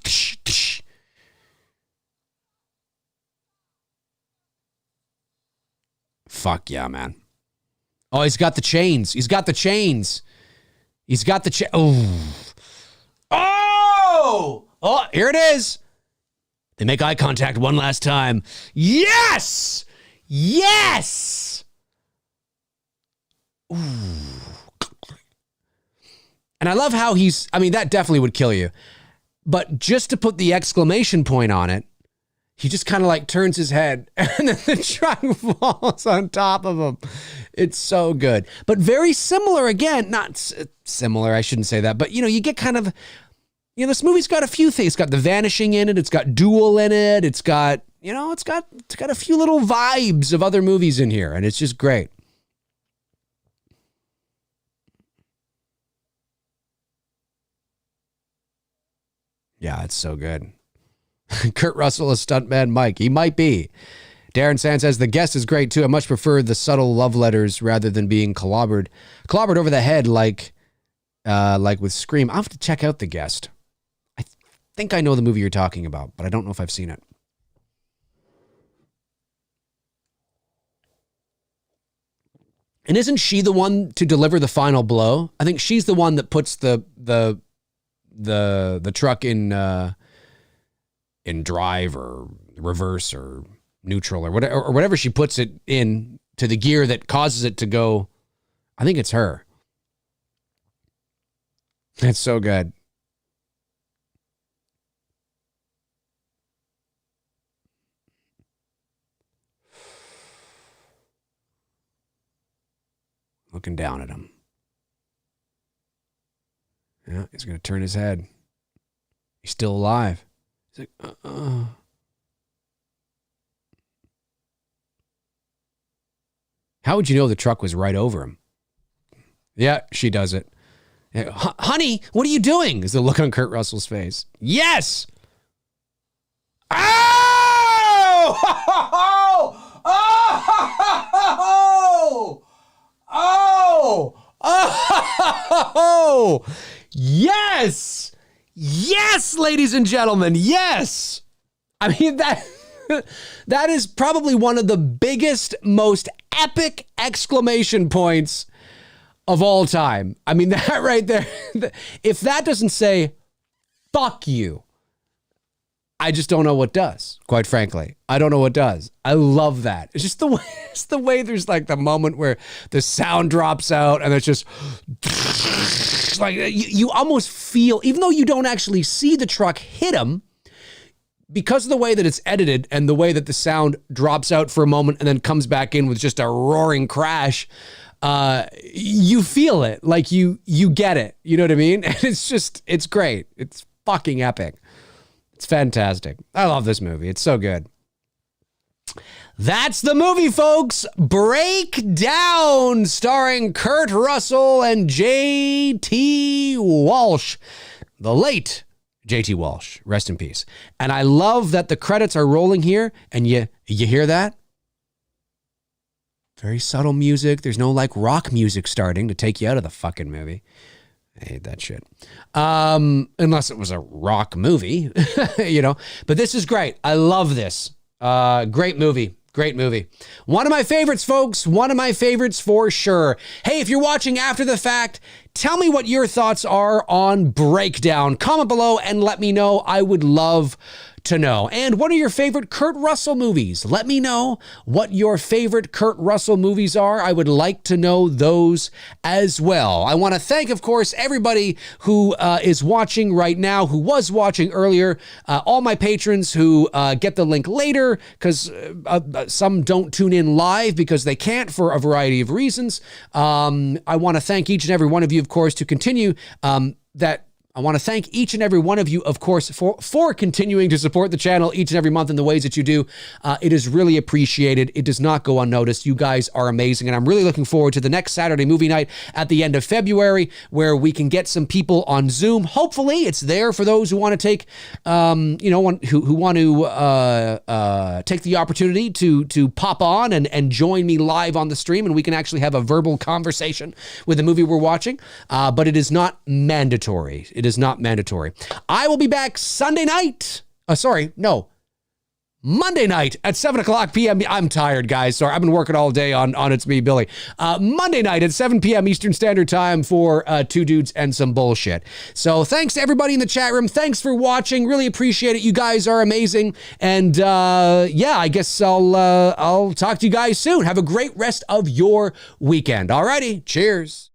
Fuck yeah, man. Oh, he's got the chains. Oh, here it is. They make eye contact one last time. Yes! Ooh. And I love how that definitely would kill you. But just to put the exclamation point on it, he just kind of like turns his head and then the truck falls on top of him. It's so good. But very similar again. Not similar, I shouldn't say that. But, you get kind of, this movie's got a few things. It's got the vanishing in it. It's got duel in it. It's got, it's got a few little vibes of other movies in here. And it's just great. Yeah, it's so good. Kurt Russell is stuntman Mike. He might be. Darren Sand says, the guest is great too. I much prefer the subtle love letters rather than being clobbered over the head like with Scream. I'll have to check out The Guest. I think I know the movie you're talking about, but I don't know if I've seen it. And isn't she the one to deliver the final blow? I think she's the one that puts the truck in drive or reverse or neutral or whatever she puts it in to the gear that causes it to go. I think it's her. That's so good. Looking down at him. Yeah, he's going to turn his head. He's still alive. He's like, How would you know the truck was right over him? Yeah, she does it. Honey, what are you doing? Is the look on Kurt Russell's face. Yes! Oh! Oh! Oh! Oh! Yes! Yes, ladies and gentlemen, yes! I mean, that is probably one of the biggest, most epic exclamation points of all time. I mean, that right there, if that doesn't say, fuck you, I just don't know what does, quite frankly. I don't know what does. I love that. It's just the way there's like the moment where the sound drops out and it's just like you almost feel, even though you don't actually see the truck hit him, because of the way that it's edited and the way that the sound drops out for a moment and then comes back in with just a roaring crash, you feel it. Like you get it. You know what I mean? And it's great. It's fucking epic. It's fantastic. I love this movie. It's so good. That's the movie, folks. Breakdown, starring Kurt Russell and J.T. Walsh. The late J.T. Walsh. Rest in peace. And I love that the credits are rolling here, and you hear that? Very subtle music. There's no like rock music starting to take you out of the fucking movie. I hate that shit. Unless it was a rock movie, But this is great. I love this. Great movie. Great movie. One of my favorites, folks. One of my favorites for sure. Hey, if you're watching after the fact, tell me what your thoughts are on Breakdown. Comment below and let me know. I would love to know. And what are your favorite Kurt Russell movies? Let me know what your favorite Kurt Russell movies are. I would like to know those as well. I want to thank, of course, everybody who is watching right now, who was watching earlier, all my patrons who get the link later, because some don't tune in live because they can't for a variety of reasons. I want to thank each and every one of you, of course, to continue I want to thank each and every one of you, of course, for continuing to support the channel each and every month in the ways that you do. It is really appreciated. It does not go unnoticed. You guys are amazing. And I'm really looking forward to the next Saturday movie night at the end of February, where we can get some people on Zoom. Hopefully it's there for those who want to take, who want to take the opportunity to pop on and join me live on the stream. And we can actually have a verbal conversation with the movie we're watching. But it is not mandatory. It is not mandatory. I will be back Sunday night. Monday night at 7 o'clock p.m. I'm tired, guys. Sorry, I've been working all day on It's Me, Billy. Monday night at 7 p.m. Eastern Standard Time for Two Dudes and Some Bullshit. So thanks to everybody in the chat room. Thanks for watching. Really appreciate it. You guys are amazing. And I guess I'll talk to you guys soon. Have a great rest of your weekend. Alrighty, cheers.